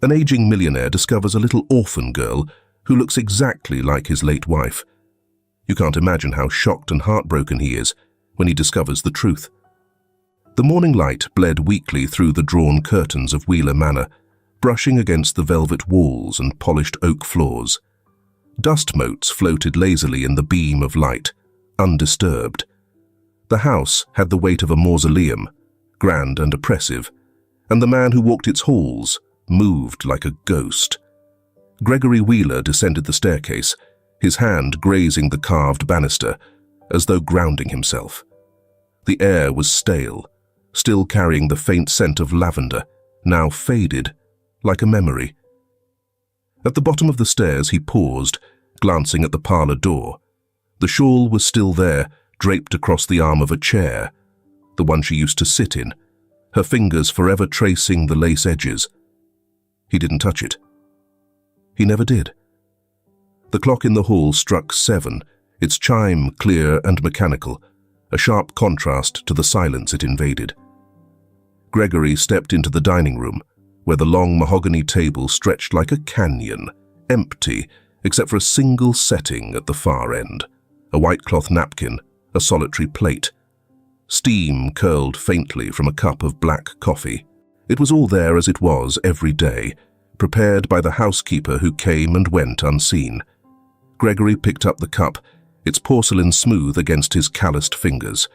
An aging millionaire discovers a little orphan girl who looks exactly like his late wife. You can't imagine how shocked and heartbroken he is when he discovers the truth. The morning light bled weakly through the drawn curtains of Wheeler Manor, brushing against the velvet walls and polished oak floors. Dust motes floated lazily in the beam of light, undisturbed. The house had the weight of a mausoleum, grand and oppressive, and the man who walked its halls moved like a ghost. Gregory Wheeler descended the staircase, his hand grazing the carved banister, as though grounding himself. The air was stale, still carrying the faint scent of lavender, now faded, like a memory. At the bottom of the stairs he paused, glancing at the parlor door. The shawl was still there, draped across the arm of a chair, the one she used to sit in, her fingers forever tracing the lace edges. He didn't touch it. He never did. The clock in the hall struck 7, its chime clear and mechanical, a sharp contrast to the silence it invaded. Gregory stepped into the dining room, where the long mahogany table stretched like a canyon, empty except for a single setting at the far end, a white cloth napkin, a solitary plate. Steam curled faintly from a cup of black coffee. It was all there as it was every day, prepared by the housekeeper who came and went unseen. Gregory picked up the cup, its porcelain smooth against his calloused fingers.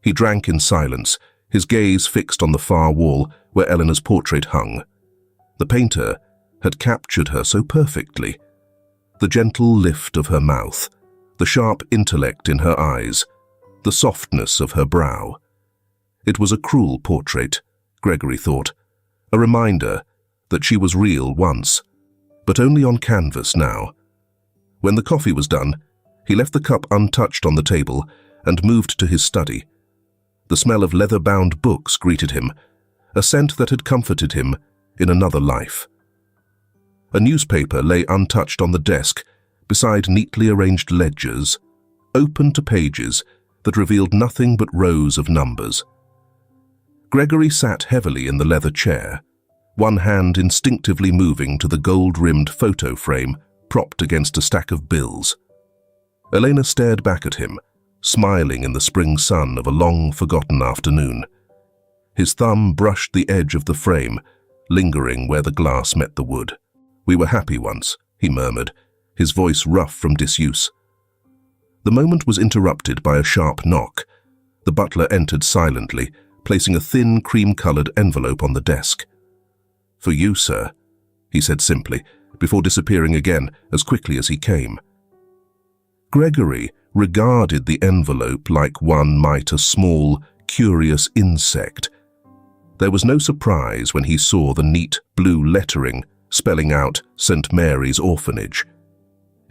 He drank in silence, his gaze fixed on the far wall where Eleanor's portrait hung. The painter had captured her so perfectly. The gentle lift of her mouth, the sharp intellect in her eyes, the softness of her brow. It was a cruel portrait, Gregory thought, a reminder that she was real once, but only on canvas now. When the coffee was done, he left the cup untouched on the table and moved to his study. The smell of leather-bound books greeted him, a scent that had comforted him in another life. A newspaper lay untouched on the desk beside neatly arranged ledgers, open to pages that revealed nothing but rows of numbers. Gregory sat heavily in the leather chair, one hand instinctively moving to the gold-rimmed photo frame propped against a stack of bills. Elena stared back at him, smiling in the spring sun of a long-forgotten afternoon. His thumb brushed the edge of the frame, lingering where the glass met the wood. "We were happy once," he murmured, his voice rough from disuse. The moment was interrupted by a sharp knock. The butler entered silently, placing a thin, cream-colored envelope on the desk. "For you, sir," he said simply, before disappearing again as quickly as he came. Gregory regarded the envelope like one might a small, curious insect. There was no surprise when he saw the neat blue lettering spelling out St. Mary's Orphanage.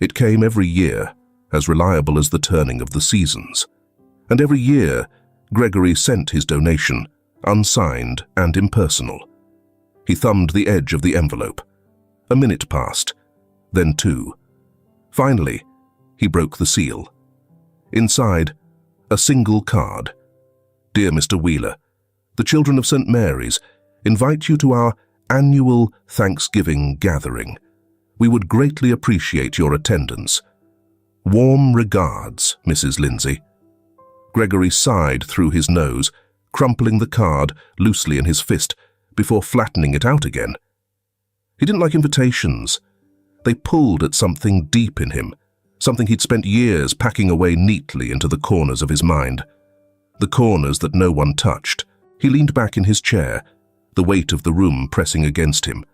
It came every year, as reliable as the turning of the seasons. And every year, Gregory sent his donation, unsigned and impersonal. He thumbed the edge of the envelope. A minute passed, then 2. Finally, he broke the seal. Inside, a single card. "Dear Mr. Wheeler, the children of St. Mary's invite you to our annual Thanksgiving gathering. We would greatly appreciate your attendance. Warm regards, Mrs. Lindsay." Gregory sighed through his nose, crumpling the card loosely in his fist before flattening it out again. He didn't like invitations. They pulled at something deep in him, something he'd spent years packing away neatly into the corners of his mind. The corners that no one touched. He leaned back in his chair, the weight of the room pressing against him.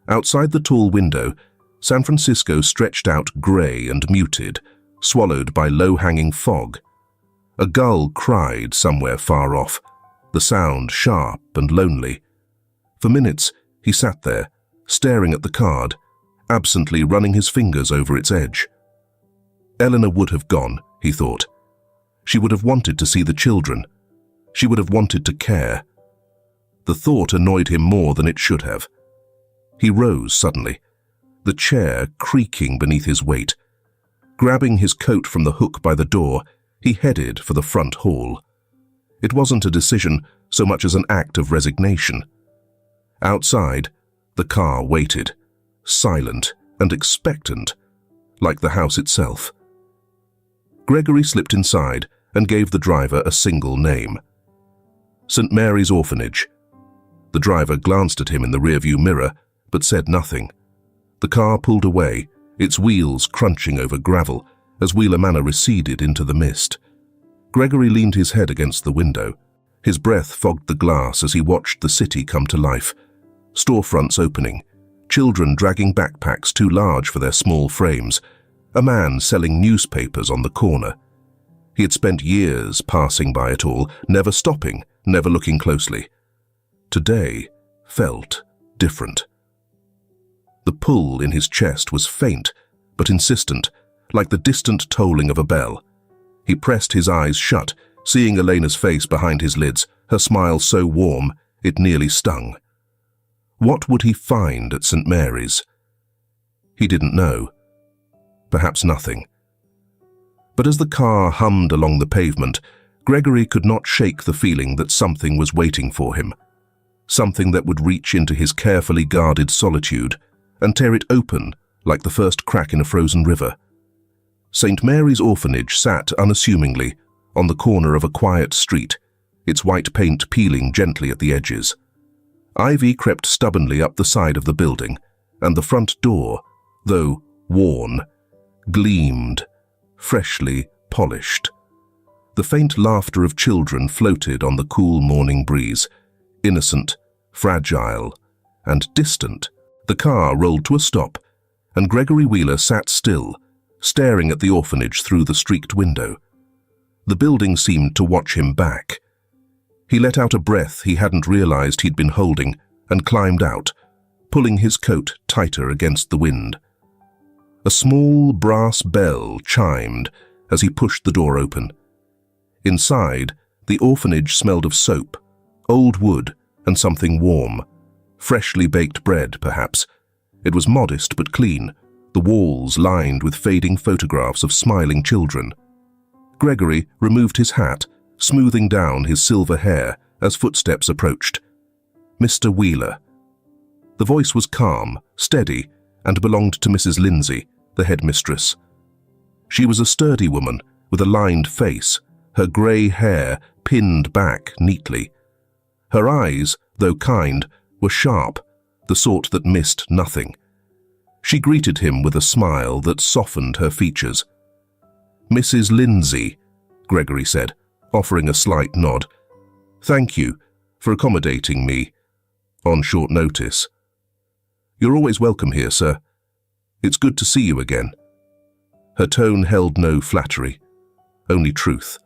Outside the tall window, San Francisco stretched out grey and muted, swallowed by low-hanging fog. A gull cried somewhere far off, the sound sharp and lonely. For minutes, he sat there, staring at the card, absently running his fingers over its edge. Eleanor would have gone, he thought. She would have wanted to see the children. She would have wanted to care. The thought annoyed him more than it should have. He rose suddenly, the chair creaking beneath his weight. Grabbing his coat from the hook by the door, he headed for the front hall. It wasn't a decision so much as an act of resignation. Outside, The car waited, silent and expectant, like the house itself. Gregory slipped inside and gave the driver a single name. St. Mary's Orphanage. The driver glanced at him in the rearview mirror, but said nothing. The car pulled away, its wheels crunching over gravel as Wheeler Manor receded into the mist. Gregory leaned his head against the window. His breath fogged the glass as he watched the city come to life. Storefronts opening, children dragging backpacks too large for their small frames, a man selling newspapers on the corner. He had spent years passing by it all, never stopping, never looking closely. Today felt different. The pull in his chest was faint, but insistent, like the distant tolling of a bell. He pressed his eyes shut, seeing Elena's face behind his lids, her smile so warm it nearly stung. What would he find at St. Mary's? He didn't know. Perhaps nothing. But as the car hummed along the pavement, Gregory could not shake the feeling that something was waiting for him. Something that would reach into his carefully guarded solitude and tear it open like the first crack in a frozen river. St. Mary's Orphanage sat unassumingly on the corner of a quiet street, its white paint peeling gently at the edges. Ivy crept stubbornly up the side of the building, and the front door, though worn, gleamed, freshly polished. The faint laughter of children floated on the cool morning breeze, innocent, fragile, and distant. The car rolled to a stop, and Gregory Wheeler sat still, staring at the orphanage through the streaked window. The building seemed to watch him back. He let out a breath he hadn't realized he'd been holding and climbed out, pulling his coat tighter against the wind. A small brass bell chimed as he pushed the door open. Inside, the orphanage smelled of soap, old wood, and something warm. Freshly baked bread, perhaps. It was modest but clean, the walls lined with fading photographs of smiling children. Gregory removed his hat, smoothing down his silver hair as footsteps approached. Mr. Wheeler. The voice was calm, steady, and belonged to Mrs. Lindsay, the headmistress. She was a sturdy woman with a lined face, her grey hair pinned back neatly. Her eyes, though kind, were sharp, the sort that missed nothing. She greeted him with a smile that softened her features. "Mrs. Lindsay," Gregory said, offering a slight nod. "Thank you for accommodating me on short notice." "You're always welcome here, sir. It's good to see you again." Her tone held no flattery, only truth.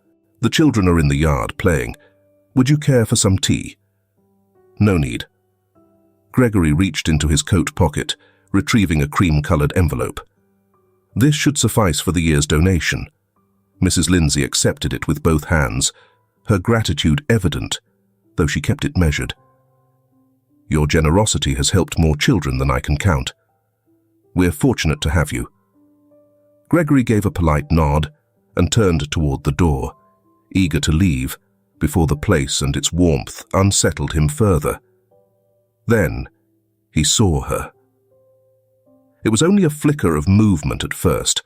"The children are in the yard playing. Would you care for some tea?" "No need." Gregory reached into his coat pocket, retrieving a cream-colored envelope. This should suffice for the year's donation. Mrs. Lindsay accepted it with both hands, her gratitude evident, though she kept it measured. "Your generosity has helped more children than I can count. We're fortunate to have you." Gregory gave a polite nod and turned toward the door, eager to leave before the place and its warmth unsettled him further. Then he saw her. It was only a flicker of movement at first,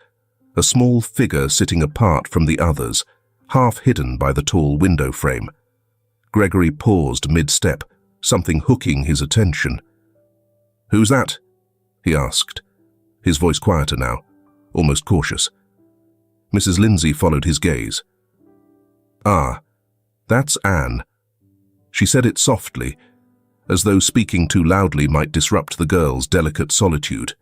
a small figure sitting apart from the others, half hidden by the tall window frame. Gregory paused mid-step, something hooking his attention. "Who's that?" he asked, his voice quieter now, almost cautious. Mrs. Lindsay followed his gaze. "Ah, that's Anne." She said it softly, as though speaking too loudly might disrupt the girl's delicate solitude.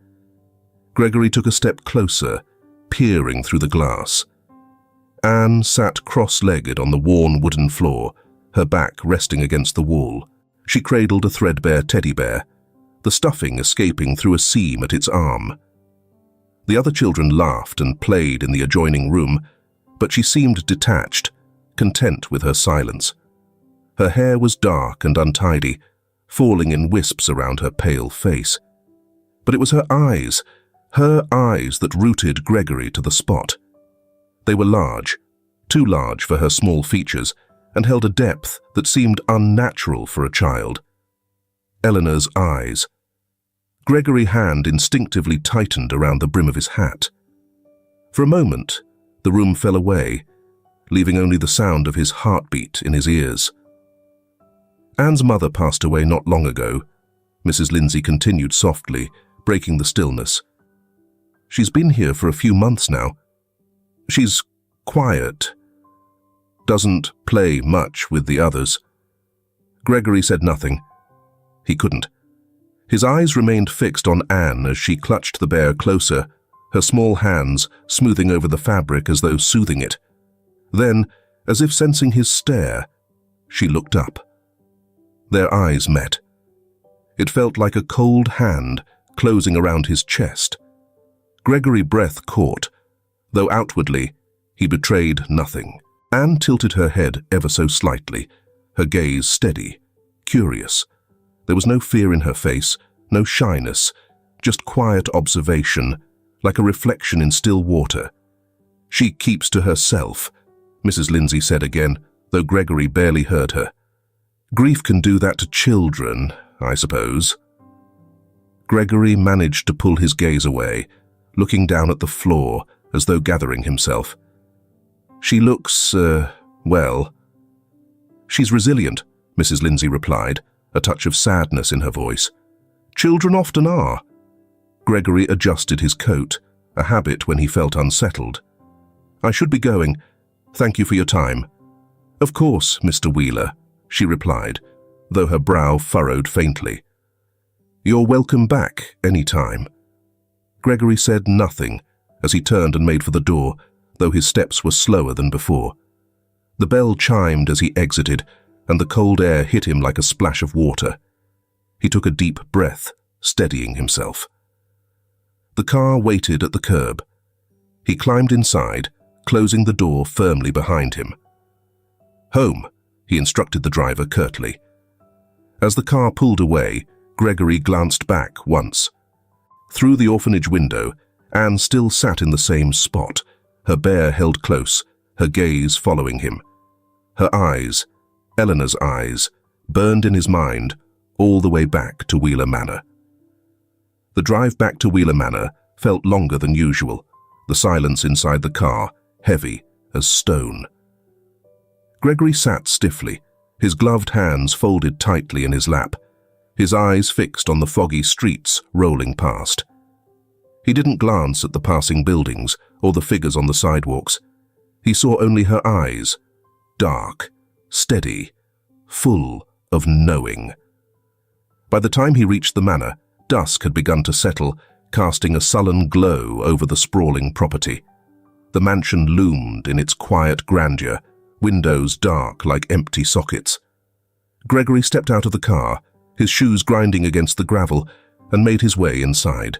Gregory took a step closer, peering through the glass. Anne sat cross-legged on the worn wooden floor, her back resting against the wall. She cradled a threadbare teddy bear, the stuffing escaping through a seam at its arm. The other children laughed and played in the adjoining room, but she seemed detached, content with her silence. Her hair was dark and untidy, falling in wisps around her pale face. But it was her eyes that rooted Gregory to the spot. They were large, too large for her small features, and held a depth that seemed unnatural for a child. Eleanor's eyes, Gregory's hand instinctively tightened around the brim of his hat. For a moment, the room fell away, leaving only the sound of his heartbeat in his ears. Anne's mother passed away not long ago, Mrs. Lindsay continued softly, breaking the stillness. She's been here for a few months now. She's quiet, doesn't play much with the others. Gregory said nothing. He couldn't. His eyes remained fixed on Anne as she clutched the bear closer, her small hands smoothing over the fabric as though soothing it. Then, as if sensing his stare, she looked up. Their eyes met. It felt like a cold hand closing around his chest. Gregory's breath caught, though outwardly he betrayed nothing. Anne tilted her head ever so slightly, her gaze steady, curious. There was no fear in her face, no shyness, just quiet observation, like a reflection in still water. "She keeps to herself," Mrs. Lindsay said again, though Gregory barely heard her. "Grief can do that to children, I suppose." Gregory managed to pull his gaze away, looking down at the floor as though gathering himself. "She looks, well." "She's resilient," Mrs. Lindsay replied, a touch of sadness in her voice. "Children often are." Gregory adjusted his coat, a habit when he felt unsettled. "I should be going. Thank you for your time." "Of course, Mr. Wheeler," she replied, though her brow furrowed faintly. "You're welcome back any time." Gregory said nothing as he turned and made for the door, though his steps were slower than before. The bell chimed as he exited, and the cold air hit him like a splash of water. He took a deep breath, steadying himself. The car waited at the curb. He climbed inside, closing the door firmly behind him. "Home," he instructed the driver curtly. As the car pulled away, Gregory glanced back once. Through the orphanage window, Anne still sat in the same spot, her bear held close, her gaze following him. Her eyes, Eleanor's eyes, burned in his mind all the way back to Wheeler Manor. The drive back to Wheeler Manor felt longer than usual, the silence inside the car heavy as stone. Gregory sat stiffly, his gloved hands folded tightly in his lap, his eyes fixed on the foggy streets rolling past. He didn't glance at the passing buildings or the figures on the sidewalks. He saw only her eyes, dark, steady, full of knowing. By the time he reached the manor, dusk had begun to settle, casting a sullen glow over the sprawling property. The mansion loomed in its quiet grandeur, windows dark like empty sockets. Gregory stepped out of the car, his shoes grinding against the gravel, and made his way inside.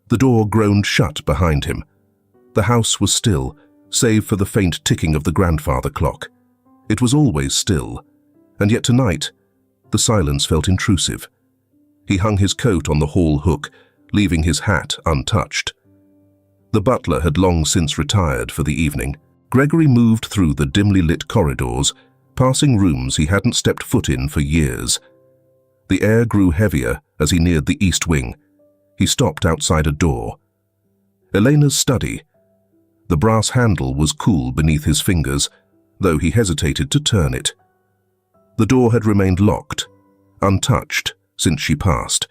The door groaned shut behind him. The house was still, save for the faint ticking of the grandfather clock. It was always still, and yet tonight, the silence felt intrusive. He hung his coat on the hall hook, leaving his hat untouched. The butler had long since retired for the evening. Gregory moved through the dimly lit corridors, passing rooms he hadn't stepped foot in for years. The air grew heavier as he neared the east wing. He stopped outside a door. Elena's study. The brass handle was cool beneath his fingers, though he hesitated to turn it. The door had remained locked, untouched since she passed.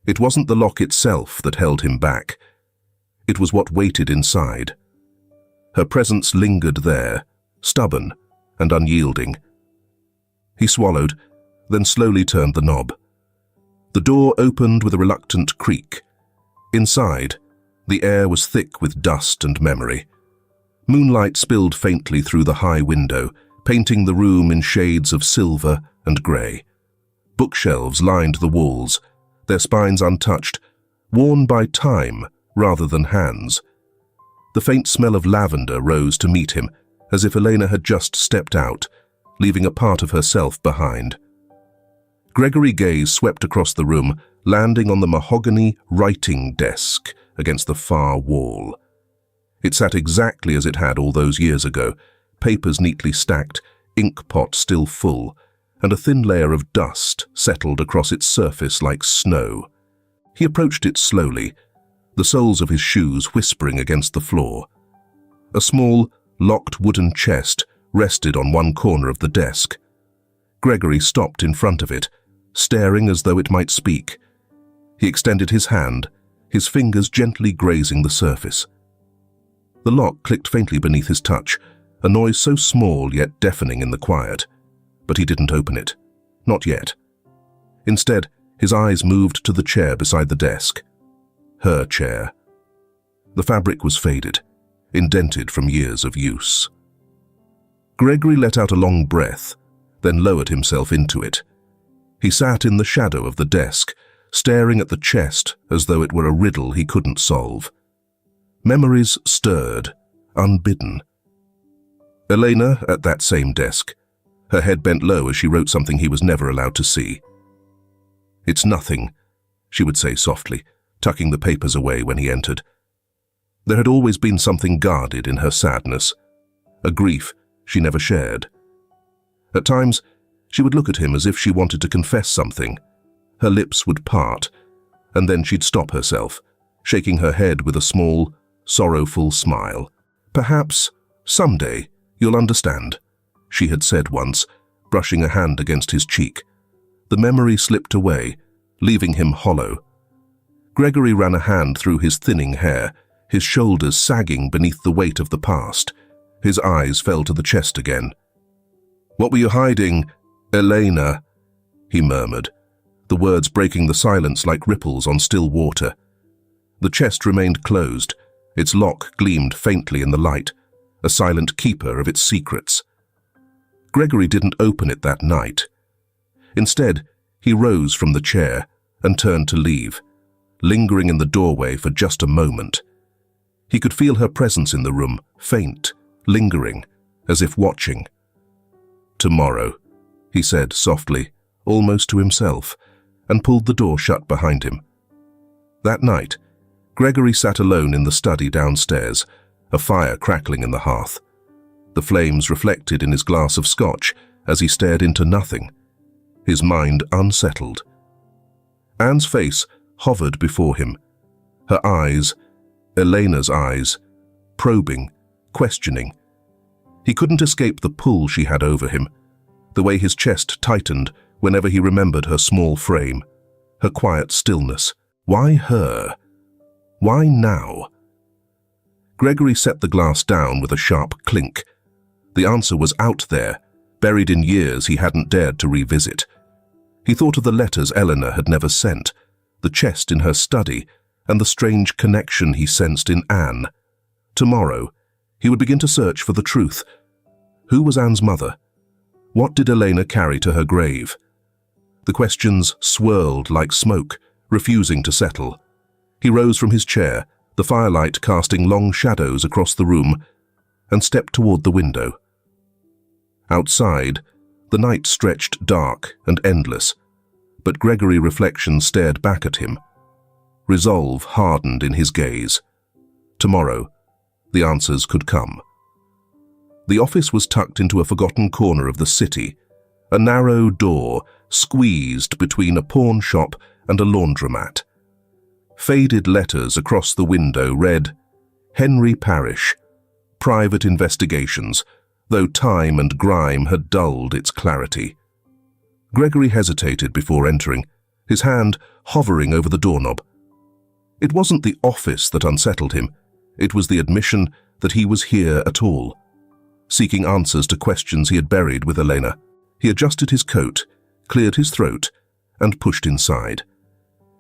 It wasn't the lock itself that held him back. It was what waited inside. Her presence lingered there, stubborn and unyielding. He swallowed, then slowly turned the knob. The door opened with a reluctant creak. Inside, the air was thick with dust and memory. Moonlight spilled faintly through the high window, painting the room in shades of silver and grey. Bookshelves lined the walls, their spines untouched, worn by time rather than hands. The faint smell of lavender rose to meet him, as if Elena had just stepped out, leaving a part of herself behind. Gregory's gaze swept across the room, landing on the mahogany writing desk against the far wall. It sat exactly as it had all those years ago, papers neatly stacked, ink pot still full, and a thin layer of dust settled across its surface like snow. He approached it slowly, the soles of his shoes whispering against the floor. A small, locked wooden chest rested on one corner of the desk. Gregory stopped in front of it, staring as though it might speak. He extended his hand, his fingers gently grazing the surface. The lock clicked faintly beneath his touch, a noise so small yet deafening in the quiet. But he didn't open it. Not yet. Instead, his eyes moved to the chair beside the desk. Her chair. The fabric was faded, indented from years of use. Gregory let out a long breath, then lowered himself into it. He sat in the shadow of the desk, staring at the chest as though it were a riddle he couldn't solve. Memories stirred, unbidden. Elena at that same desk, her head bent low as she wrote something he was never allowed to see. "It's nothing," she would say softly, tucking the papers away when he entered. There had always been something guarded in her sadness, a grief she never shared. At times, she would look at him as if she wanted to confess something. Her lips would part, and then she'd stop herself, shaking her head with a small, sorrowful smile. "Perhaps, someday, you'll understand," she had said once, brushing a hand against his cheek. The memory slipped away, leaving him hollow. Gregory ran a hand through his thinning hair, his shoulders sagging beneath the weight of the past. His eyes fell to the chest again. "What were you hiding, Elena?" he murmured, the words breaking the silence like ripples on still water. The chest remained closed, its lock gleamed faintly in the light, a silent keeper of its secrets. Gregory didn't open it that night. Instead, he rose from the chair and turned to leave, lingering in the doorway for just a moment. He could feel her presence in the room, faint, lingering, as if watching. "Tomorrow," he said softly, almost to himself, and pulled the door shut behind him. That night, Gregory sat alone in the study downstairs, a fire crackling in the hearth. The flames reflected in his glass of scotch as he stared into nothing, his mind unsettled. Anne's face hovered before him, her eyes, Elena's eyes, probing, questioning. He couldn't escape the pull she had over him, the way his chest tightened whenever he remembered her small frame, her quiet stillness. Why her? Why now? Gregory set the glass down with a sharp clink. The answer was out there, buried in years he hadn't dared to revisit. He thought of the letters Eleanor had never sent, the chest in her study, and the strange connection he sensed in Anne. Tomorrow, he would begin to search for the truth. Who was Anne's mother? What did Elena carry to her grave? The questions swirled like smoke, refusing to settle. He rose from his chair, the firelight casting long shadows across the room, and stepped toward the window. Outside, the night stretched dark and endless, but Gregory reflection stared back at him. Resolve hardened in his gaze. Tomorrow, the answers could come. The office was tucked into a forgotten corner of the city, a narrow door squeezed between a pawn shop and a laundromat. Faded letters across the window read, "Henry Parish, Private Investigations," though time and grime had dulled its clarity. Gregory hesitated before entering, his hand hovering over the doorknob. It wasn't the office that unsettled him, it was the admission that he was here at all. Seeking answers to questions he had buried with Elena, he adjusted his coat, cleared his throat, and pushed inside.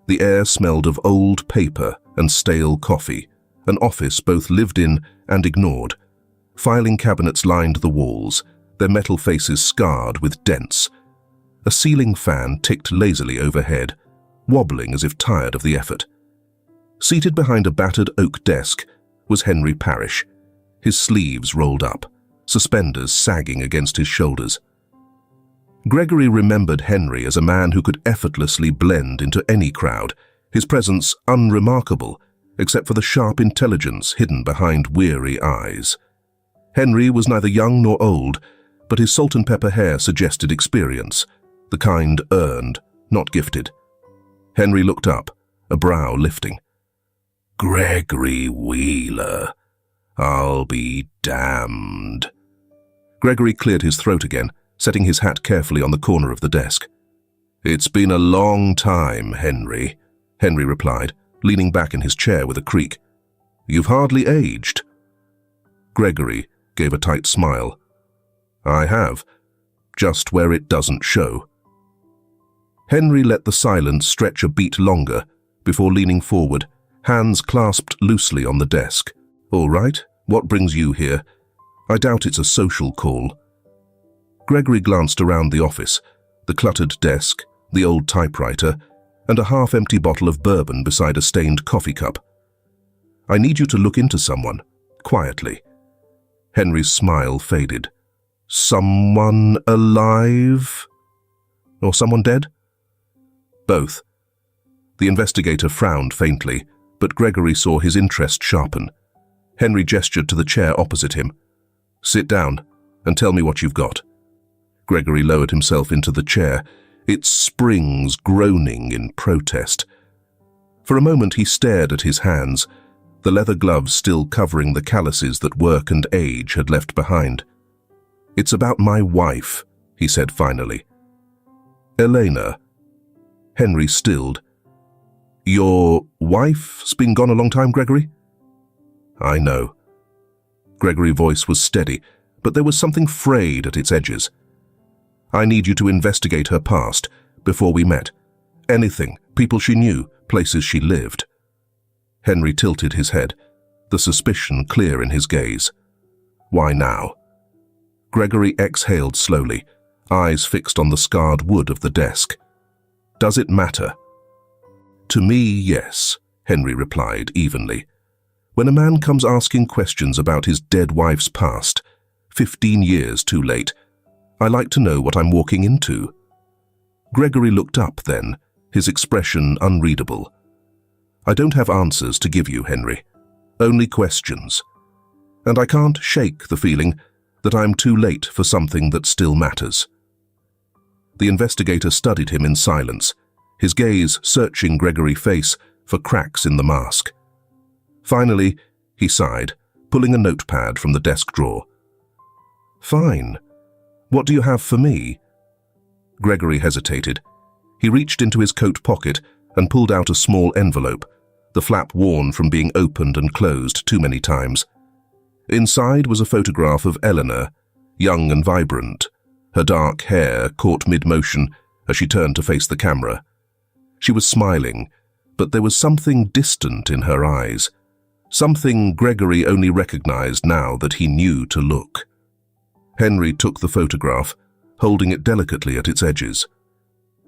The air smelled of old paper and stale coffee, an office both lived in and ignored. Filing cabinets lined the walls, their metal faces scarred with dents. A ceiling fan ticked lazily overhead, wobbling as if tired of the effort. Seated behind a battered oak desk was Henry Parish, his sleeves rolled up, suspenders sagging against his shoulders. Gregory remembered Henry as a man who could effortlessly blend into any crowd, his presence unremarkable, except for the sharp intelligence hidden behind weary eyes. Henry was neither young nor old, but his salt and pepper hair suggested experience, the kind earned, not gifted. Henry looked up, a brow lifting. Gregory Wheeler. I'll be damned. Gregory cleared his throat again, setting his hat carefully on the corner of the desk. It's been a long time, Henry, Henry replied, leaning back in his chair with a creak. You've hardly aged. Gregory gave a tight smile. I have, just where it doesn't show. Henry let the silence stretch a beat longer before leaning forward, hands clasped loosely on the desk. All right, what brings you here? I doubt it's a social call. Gregory glanced around the office, the cluttered desk, the old typewriter, and a half-empty bottle of bourbon beside a stained coffee cup. I need you to look into someone, quietly. Henry's smile faded. Someone alive? Or someone dead? Both. The investigator frowned faintly, but Gregory saw his interest sharpen. Henry gestured to the chair opposite him. Sit down and tell me what you've got. Gregory lowered himself into the chair, its springs groaning in protest. For a moment he stared at his hands, the leather gloves still covering the calluses that work and age had left behind. It's about my wife, he said finally. Elena. Henry stilled. Your wife's been gone a long time, Gregory? I know. Gregory's voice was steady, but there was something frayed at its edges. I need you to investigate her past, before we met. Anything, people she knew, places she lived. Henry tilted his head, the suspicion clear in his gaze. Why now? Gregory exhaled slowly, eyes fixed on the scarred wood of the desk. Does it matter? To me, yes, Henry replied evenly. When a man comes asking questions about his dead wife's past, 15 years too late, I like to know what I'm walking into. Gregory looked up then, his expression unreadable. I don't have answers to give you, Henry. Only questions. And I can't shake the feeling that I'm too late for something that still matters. The investigator studied him in silence, his gaze searching Gregory's face for cracks in the mask. Finally, he sighed, pulling a notepad from the desk drawer. Fine. What do you have for me? Gregory hesitated. He reached into his coat pocket and pulled out a small envelope, the flap worn from being opened and closed too many times. Inside was a photograph of Eleanor, young and vibrant, her dark hair caught mid-motion as she turned to face the camera. She was smiling, but there was something distant in her eyes, something Gregory only recognized now that he knew to look. Henry took the photograph, holding it delicately at its edges.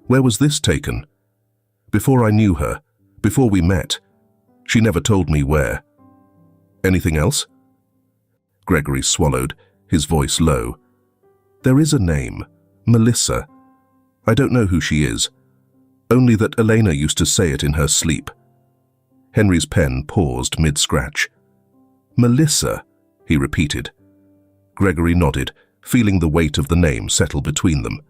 Where was this taken? Before I knew her, before we met, she never told me where. Anything else? Gregory swallowed, his voice low. There is a name, Melissa. I don't know who she is, only that Elena used to say it in her sleep. Henry's pen paused mid-scratch. Melissa, he repeated. Gregory nodded, feeling the weight of the name settle between them.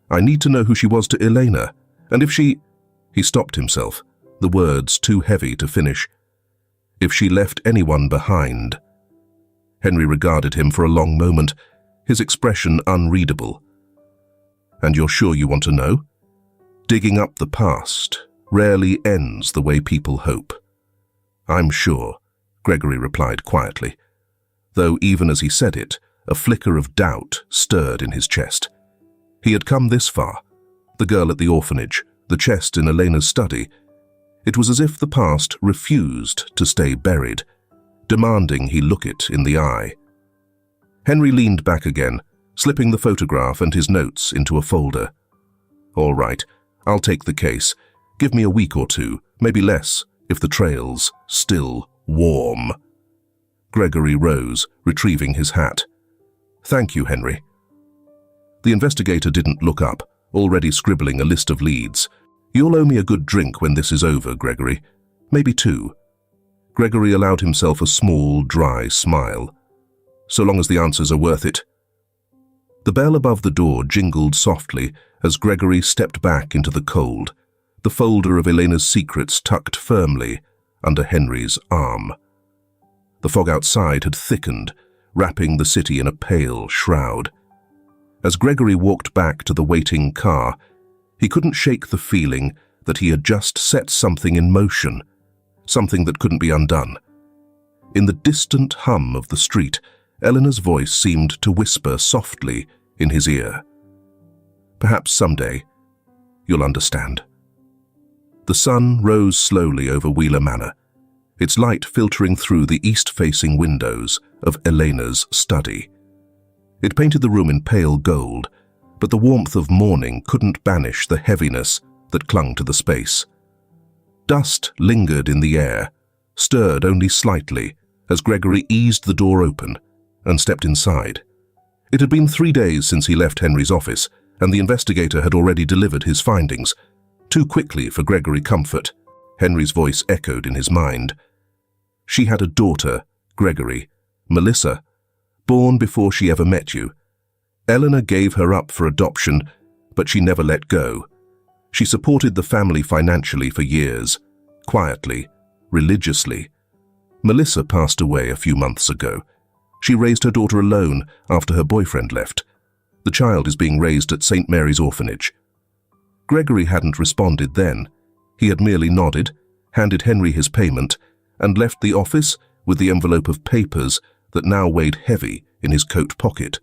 I need to know who she was to Elena, and if she... He stopped himself, the words too heavy to finish. If she left anyone behind. Henry regarded him for a long moment, his expression unreadable. And you're sure you want to know? Digging up the past rarely ends the way people hope. I'm sure, Gregory replied quietly, though even as he said it, a flicker of doubt stirred in his chest. He had come this far, the girl at the orphanage, the chest in Elena's study. It was as if the past refused to stay buried, demanding he look it in the eye. Henry leaned back again, slipping the photograph and his notes into a folder. All right, I'll take the case. Give me a week or two, maybe less, if the trail's still warm. Gregory rose, retrieving his hat. Thank you, Henry. The investigator didn't look up, already scribbling a list of leads. You'll owe me a good drink when this is over, Gregory. Maybe two. Gregory allowed himself a small, dry smile. So long as the answers are worth it. The bell above the door jingled softly as Gregory stepped back into the cold, the folder of Elena's secrets tucked firmly under Henry's arm. The fog outside had thickened, wrapping the city in a pale shroud. As Gregory walked back to the waiting car, he couldn't shake the feeling that he had just set something in motion, something that couldn't be undone. In the distant hum of the street, Eleanor's voice seemed to whisper softly in his ear. "Perhaps someday you'll understand." The sun rose slowly over Wheeler Manor, its light filtering through the east-facing windows of Elena's study. It painted the room in pale gold, but the warmth of morning couldn't banish the heaviness that clung to the space. Dust lingered in the air, stirred only slightly as Gregory eased the door open and stepped inside. It had been 3 days since he left Henry's office, and the investigator had already delivered his findings. Too quickly for Gregory comfort, Henry's voice echoed in his mind. "She had a daughter, Gregory, Melissa, born before she ever met you. Eleanor gave her up for adoption, but she never let go. She supported the family financially for years, quietly, religiously. Melissa passed away a few months ago. She raised her daughter alone after her boyfriend left. The child is being raised at St. Mary's Orphanage." Gregory hadn't responded then. He had merely nodded, handed Henry his payment, and left the office with the envelope of papers that now weighed heavy in his coat pocket.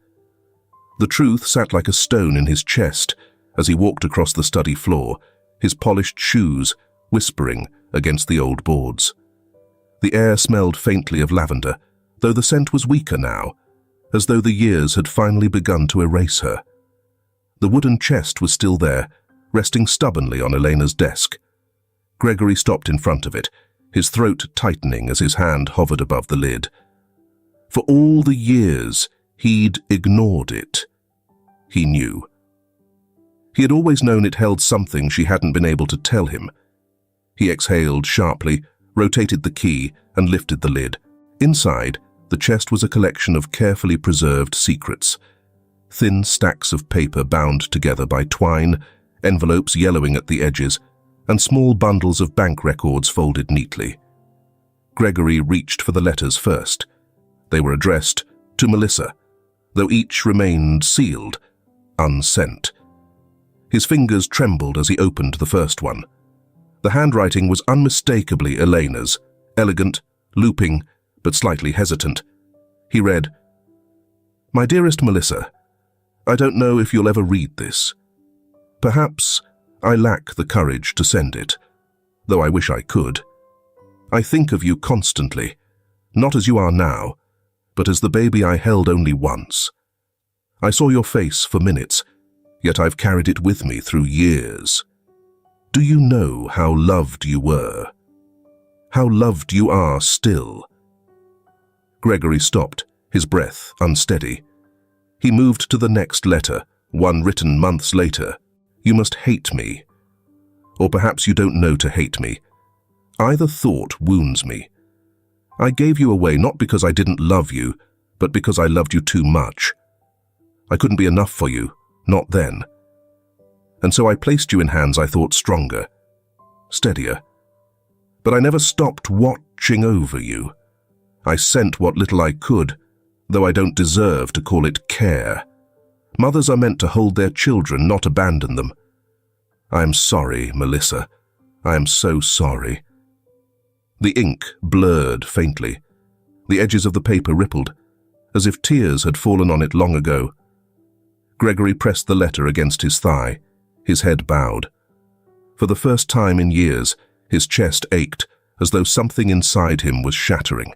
The truth sat like a stone in his chest as he walked across the study floor, his polished shoes whispering against the old boards. The air smelled faintly of lavender, though the scent was weaker now, as though the years had finally begun to erase her. The wooden chest was still there, resting stubbornly on Elena's desk. Gregory stopped in front of it, his throat tightening as his hand hovered above the lid. For all the years he'd ignored it, he knew. He had always known it held something she hadn't been able to tell him. He exhaled sharply, rotated the key, and lifted the lid. Inside, the chest was a collection of carefully preserved secrets. Thin stacks of paper bound together by twine, envelopes yellowing at the edges, and small bundles of bank records folded neatly. Gregory reached for the letters first. They were addressed to Melissa, though each remained sealed, unsent. His fingers trembled as he opened the first one. The handwriting was unmistakably Elena's, elegant, looping, but slightly hesitant. He read, "My dearest Melissa, I don't know if you'll ever read this. Perhaps I lack the courage to send it, though I wish I could. I think of you constantly, not as you are now, but as the baby I held only once. I saw your face for minutes, yet I've carried it with me through years. Do you know how loved you were? How loved you are still?" Gregory stopped, his breath unsteady. He moved to the next letter, one written months later. "You must hate me. Or perhaps you don't know to hate me. Either thought wounds me. I gave you away not because I didn't love you, but because I loved you too much. I couldn't be enough for you, not then. And so I placed you in hands I thought stronger, steadier. But I never stopped watching over you. I sent what little I could, though I don't deserve to call it care. Mothers are meant to hold their children, not abandon them. I am sorry, Melissa. I am so sorry." The ink blurred faintly. The edges of the paper rippled, as if tears had fallen on it long ago. Gregory pressed the letter against his thigh, his head bowed. For the first time in years, his chest ached as though something inside him was shattering.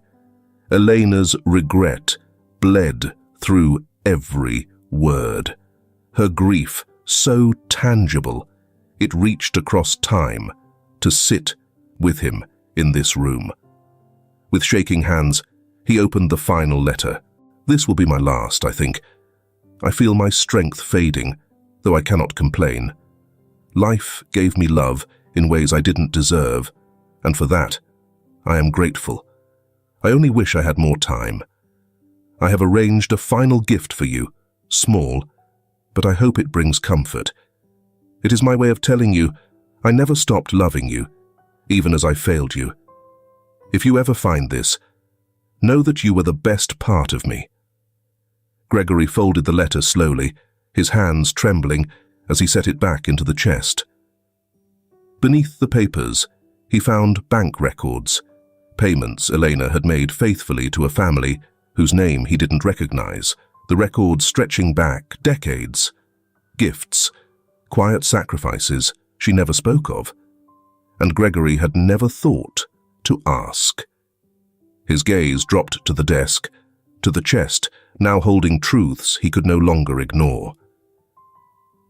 Elena's regret bled through every word. Her grief so tangible, it reached across time to sit with him in this room. With shaking hands, he opened the final letter. "This will be my last, I think. I feel my strength fading, though I cannot complain. Life gave me love in ways I didn't deserve, and for that, I am grateful. I only wish I had more time. I have arranged a final gift for you, small, but I hope it brings comfort. It is my way of telling you I never stopped loving you, even as I failed you. If you ever find this, know that you were the best part of me." Gregory folded the letter slowly, his hands trembling as he set it back into the chest. Beneath the papers, he found bank records, payments Elena had made faithfully to a family whose name he didn't recognize, the records stretching back decades. Gifts, quiet sacrifices she never spoke of, and Gregory had never thought to ask. His gaze dropped to the desk, to the chest, now holding truths he could no longer ignore.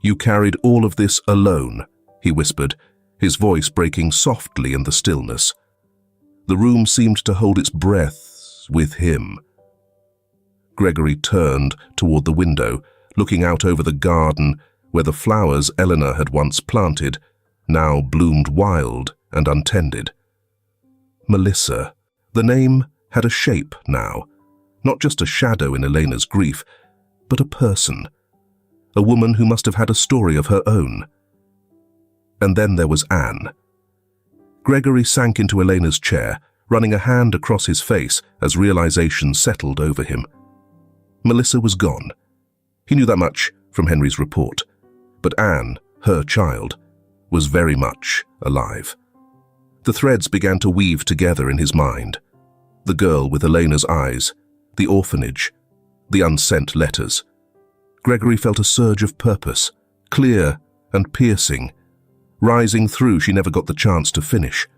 "You carried all of this alone," he whispered, his voice breaking softly in the stillness. The room seemed to hold its breath with him. Gregory turned toward the window, looking out over the garden where the flowers Eleanor had once planted now bloomed wild and untended. Melissa. The name had a shape now, not just a shadow in Elena's grief, but a person, a woman who must have had a story of her own. And then there was Anne. Gregory sank into Elena's chair, running a hand across his face as realization settled over him. Melissa was gone. He knew that much from Henry's report. But Anne, her child, was very much alive. The threads began to weave together in his mind. The girl with Elena's eyes, the orphanage, the unsent letters. Gregory felt a surge of purpose, clear and piercing, rising through she never got the chance to finish.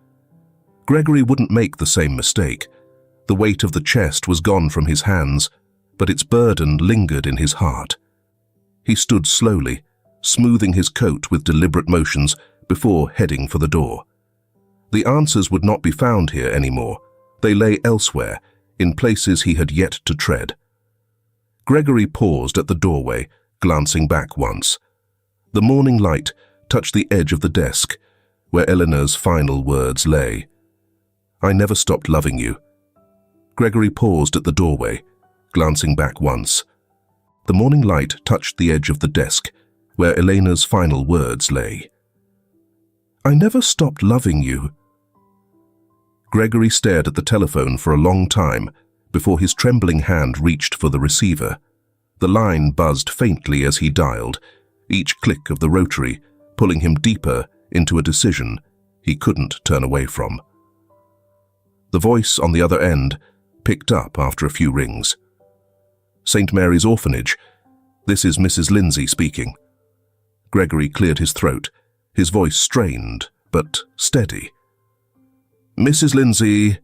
Gregory wouldn't make the same mistake. The weight of the chest was gone from his hands, but its burden lingered in his heart. He stood slowly, smoothing his coat with deliberate motions before heading for the door. The answers would not be found here anymore. They lay elsewhere, in places he had yet to tread. Gregory paused at the doorway, glancing back once. The morning light touched the edge of the desk, where Eleanor's final words lay. "I never stopped loving you." Gregory paused at the doorway, glancing back once. The morning light touched the edge of the desk, where Elena's final words lay. "I never stopped loving you." Gregory stared at the telephone for a long time before his trembling hand reached for the receiver. The line buzzed faintly as he dialed, each click of the rotary pulling him deeper into a decision he couldn't turn away from. The voice on the other end picked up after a few rings. "St. Mary's Orphanage. This is Mrs. Lindsay speaking." Gregory cleared his throat, his voice strained but steady. "Mrs. Lindsay,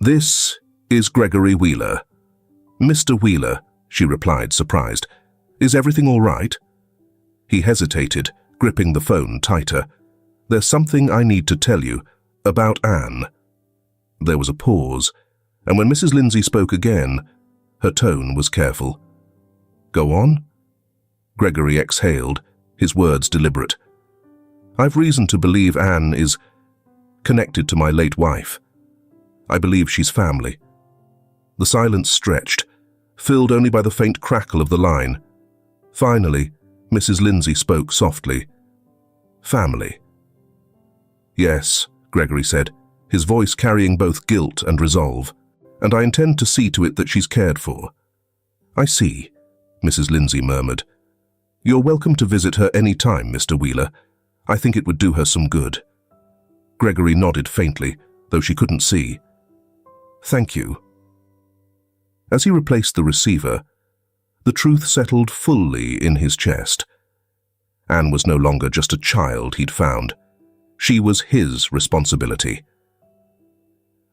this is Gregory Wheeler." "Mr. Wheeler," she replied, surprised. "Is everything all right?" He hesitated, gripping the phone tighter. "There's something I need to tell you about Anne." There was a pause, and when Mrs. Lindsay spoke again, her tone was careful. "Go on?" Gregory exhaled, his words deliberate. "I've reason to believe Anne is connected to my late wife. I believe she's family." The silence stretched, filled only by the faint crackle of the line. Finally, Mrs. Lindsay spoke softly. "Family." "Yes," Gregory said, his voice carrying both guilt and resolve. "And I intend to see to it that she's cared for." "I see," Mrs. Lindsay murmured. "You're welcome to visit her any time, Mr. Wheeler. I think it would do her some good." Gregory nodded faintly, though she couldn't see. "Thank you." As he replaced the receiver, the truth settled fully in his chest. Anne was no longer just a child he'd found. She was his responsibility.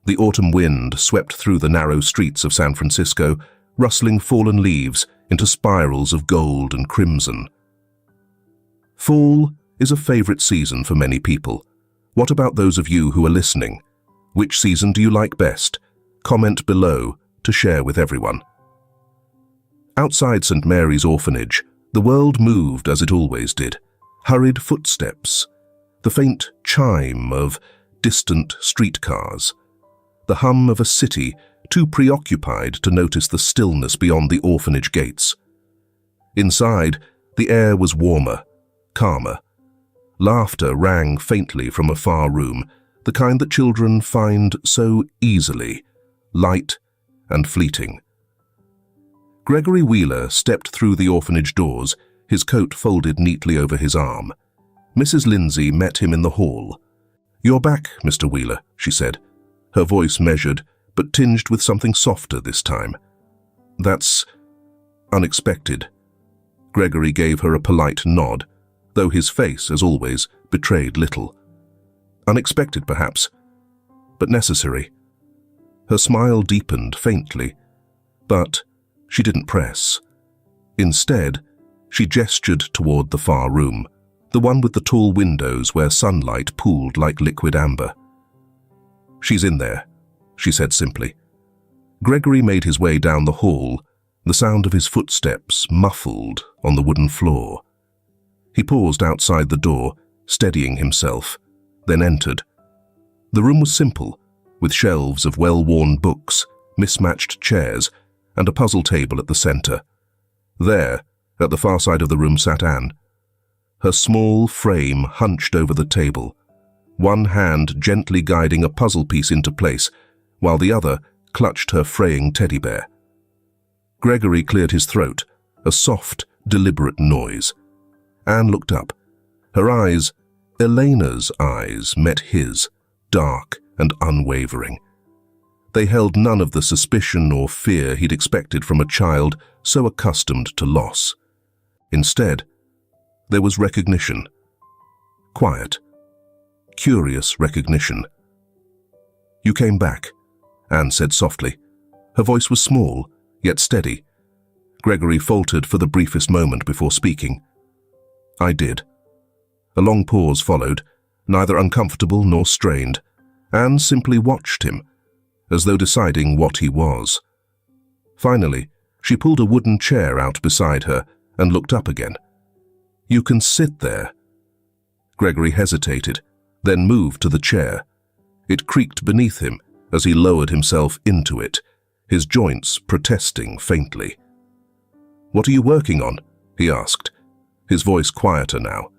The autumn wind swept through the narrow streets of San Francisco, rustling fallen leaves into spirals of gold and crimson. Fall is a favorite season for many people. What about those of you who are listening? Which season do you like best? Comment below to share with everyone. Outside St. Mary's Orphanage, the world moved as it always did. Hurried footsteps, the faint chime of distant streetcars, the hum of a city too preoccupied to notice the stillness beyond the orphanage gates. Inside, the air was warmer, calmer. Laughter rang faintly from a far room, the kind that children find so easily, light and fleeting. Gregory Wheeler stepped through the orphanage doors, his coat folded neatly over his arm. Mrs. Lindsay met him in the hall. "You're back, Mr. Wheeler," she said, her voice measured, but tinged with something softer this time. "That's unexpected." Gregory gave her a polite nod, though his face, as always, betrayed little. Unexpected, perhaps, but necessary. Her smile deepened faintly, but she didn't press. Instead, she gestured toward the far room, the one with the tall windows where sunlight pooled like liquid amber. "She's in there," she said simply. Gregory made his way down the hall, the sound of his footsteps muffled on the wooden floor. He paused outside the door, steadying himself, then entered. The room was simple, with shelves of well-worn books, mismatched chairs, and a puzzle table at the center. There, at the far side of the room, sat Anne. Her small frame hunched over the table, one hand gently guiding a puzzle piece into place, while the other clutched her fraying teddy bear. Gregory cleared his throat, a soft, deliberate noise. Anne looked up. Her eyes, Elena's eyes, met his, dark and unwavering. They held none of the suspicion or fear he'd expected from a child so accustomed to loss. Instead, there was recognition. Quiet, curious recognition. "You came back," Anne said softly. Her voice was small, yet steady. Gregory faltered for the briefest moment before speaking. "I did." A long pause followed, neither uncomfortable nor strained. Anne simply watched him, as though deciding what he was. Finally, she pulled a wooden chair out beside her and looked up again. "You can sit there." Gregory hesitated, then moved to the chair. It creaked beneath him as he lowered himself into it, his joints protesting faintly. "What are you working on?" he asked, his voice quieter now.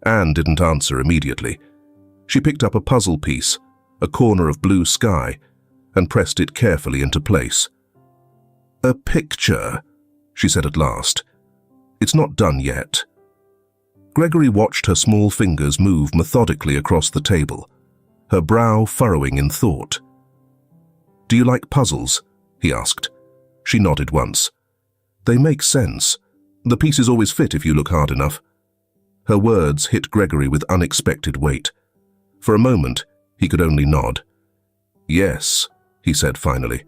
Anne didn't answer immediately. She picked up a puzzle piece, a corner of blue sky, and pressed it carefully into place. "A picture," she said at last. "It's not done yet." Gregory watched her small fingers move methodically across the table, her brow furrowing in thought. "Do you like puzzles?" he asked. She nodded once. "They make sense. The pieces always fit if you look hard enough." Her words hit Gregory with unexpected weight. For a moment, he could only nod. "Yes," he said finally.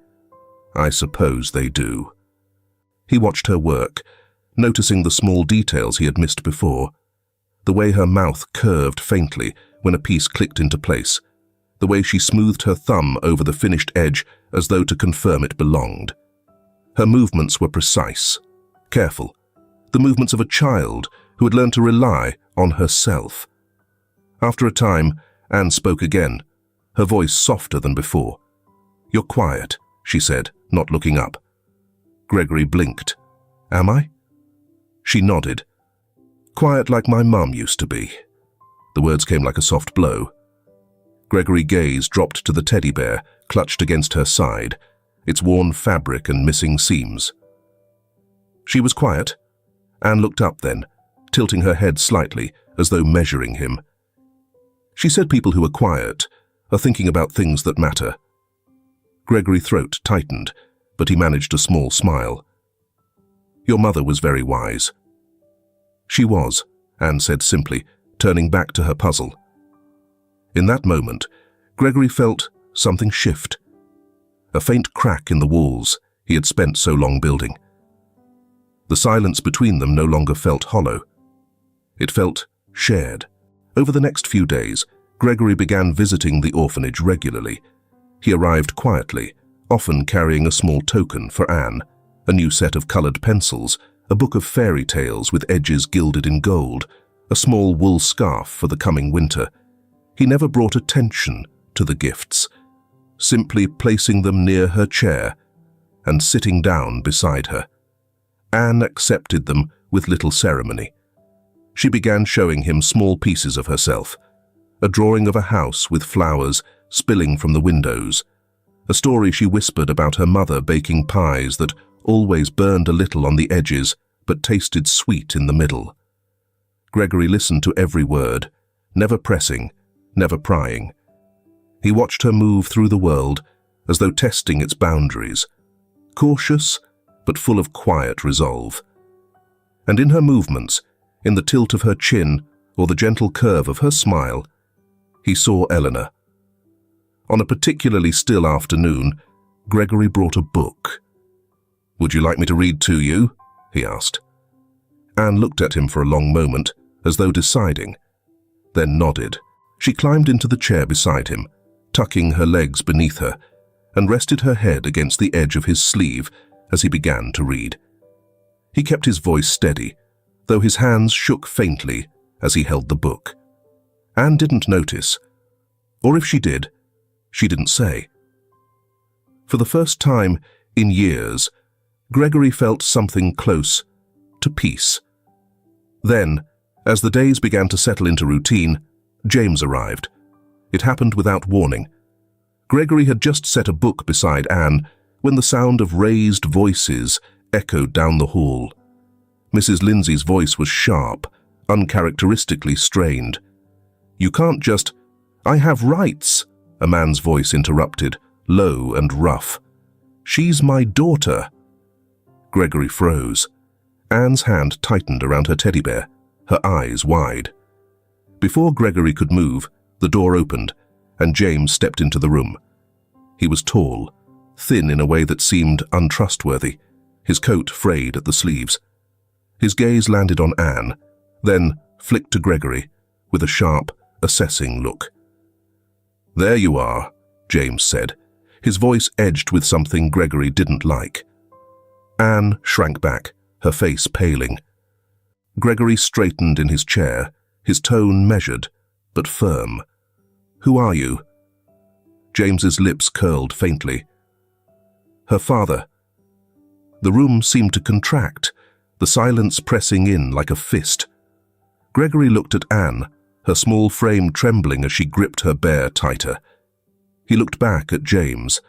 "I suppose they do." He watched her work, noticing the small details he had missed before. The way her mouth curved faintly when a piece clicked into place. The way she smoothed her thumb over the finished edge as though to confirm it belonged. Her movements were precise, careful, the movements of a child who had learned to rely on herself. After a time, Anne spoke again, her voice softer than before. "You're quiet," she said, not looking up. Gregory blinked. "Am I?" She nodded. "Quiet like my mum used to be." The words came like a soft blow. Gregory's gaze dropped to the teddy bear, clutched against her side, its worn fabric and missing seams. She was quiet. Anne looked up then, tilting her head slightly, as though measuring him. She said people who are quiet are thinking about things that matter. Gregory's throat tightened, but he managed a small smile. "Your mother was very wise." "She was," Anne said simply, turning back to her puzzle. In that moment, Gregory felt something shift. A faint crack in the walls he had spent so long building. The silence between them no longer felt hollow. It felt shared. Over the next few days, Gregory began visiting the orphanage regularly. He arrived quietly, often carrying a small token for Anne, a new set of colored pencils, a book of fairy tales with edges gilded in gold, a small wool scarf for the coming winter. He never brought attention to the gifts, simply placing them near her chair and sitting down beside her. Anne accepted them with little ceremony. She began showing him small pieces of herself. A drawing of a house with flowers spilling from the windows. A story she whispered about her mother baking pies that always burned a little on the edges but tasted sweet in the middle. Gregory listened to every word, never pressing, never prying. He watched her move through the world as though testing its boundaries, cautious but full of quiet resolve. And in her movements, in the tilt of her chin or the gentle curve of her smile, he saw Eleanor. On a particularly still afternoon, Gregory brought a book. "Would you like me to read to you?" he asked. Anne looked at him for a long moment, as though deciding, then nodded. She climbed into the chair beside him, tucking her legs beneath her, and rested her head against the edge of his sleeve as he began to read. He kept his voice steady, though his hands shook faintly as he held the book. Anne didn't notice, or if she did, she didn't say. For the first time in years, Gregory felt something close to peace. Then, as the days began to settle into routine, James arrived. It happened without warning. Gregory had just set a book beside Anne when the sound of raised voices echoed down the hall. Mrs. Lindsay's voice was sharp, uncharacteristically strained. "You can't just—" "I have rights," a man's voice interrupted, low and rough. "She's my daughter." Gregory froze. Anne's hand tightened around her teddy bear, her eyes wide. Before Gregory could move, the door opened, and James stepped into the room. He was tall, thin in a way that seemed untrustworthy, his coat frayed at the sleeves. His gaze landed on Anne, then flicked to Gregory with a sharp, assessing look. "There you are," James said, his voice edged with something Gregory didn't like. Anne shrank back, her face paling. Gregory straightened in his chair, his tone measured, but firm. "Who are you?" James's lips curled faintly. "Her father." The room seemed to contract, the silence pressing in like a fist. Gregory looked at Anne, her small frame trembling as she gripped her bear tighter. He looked back at James,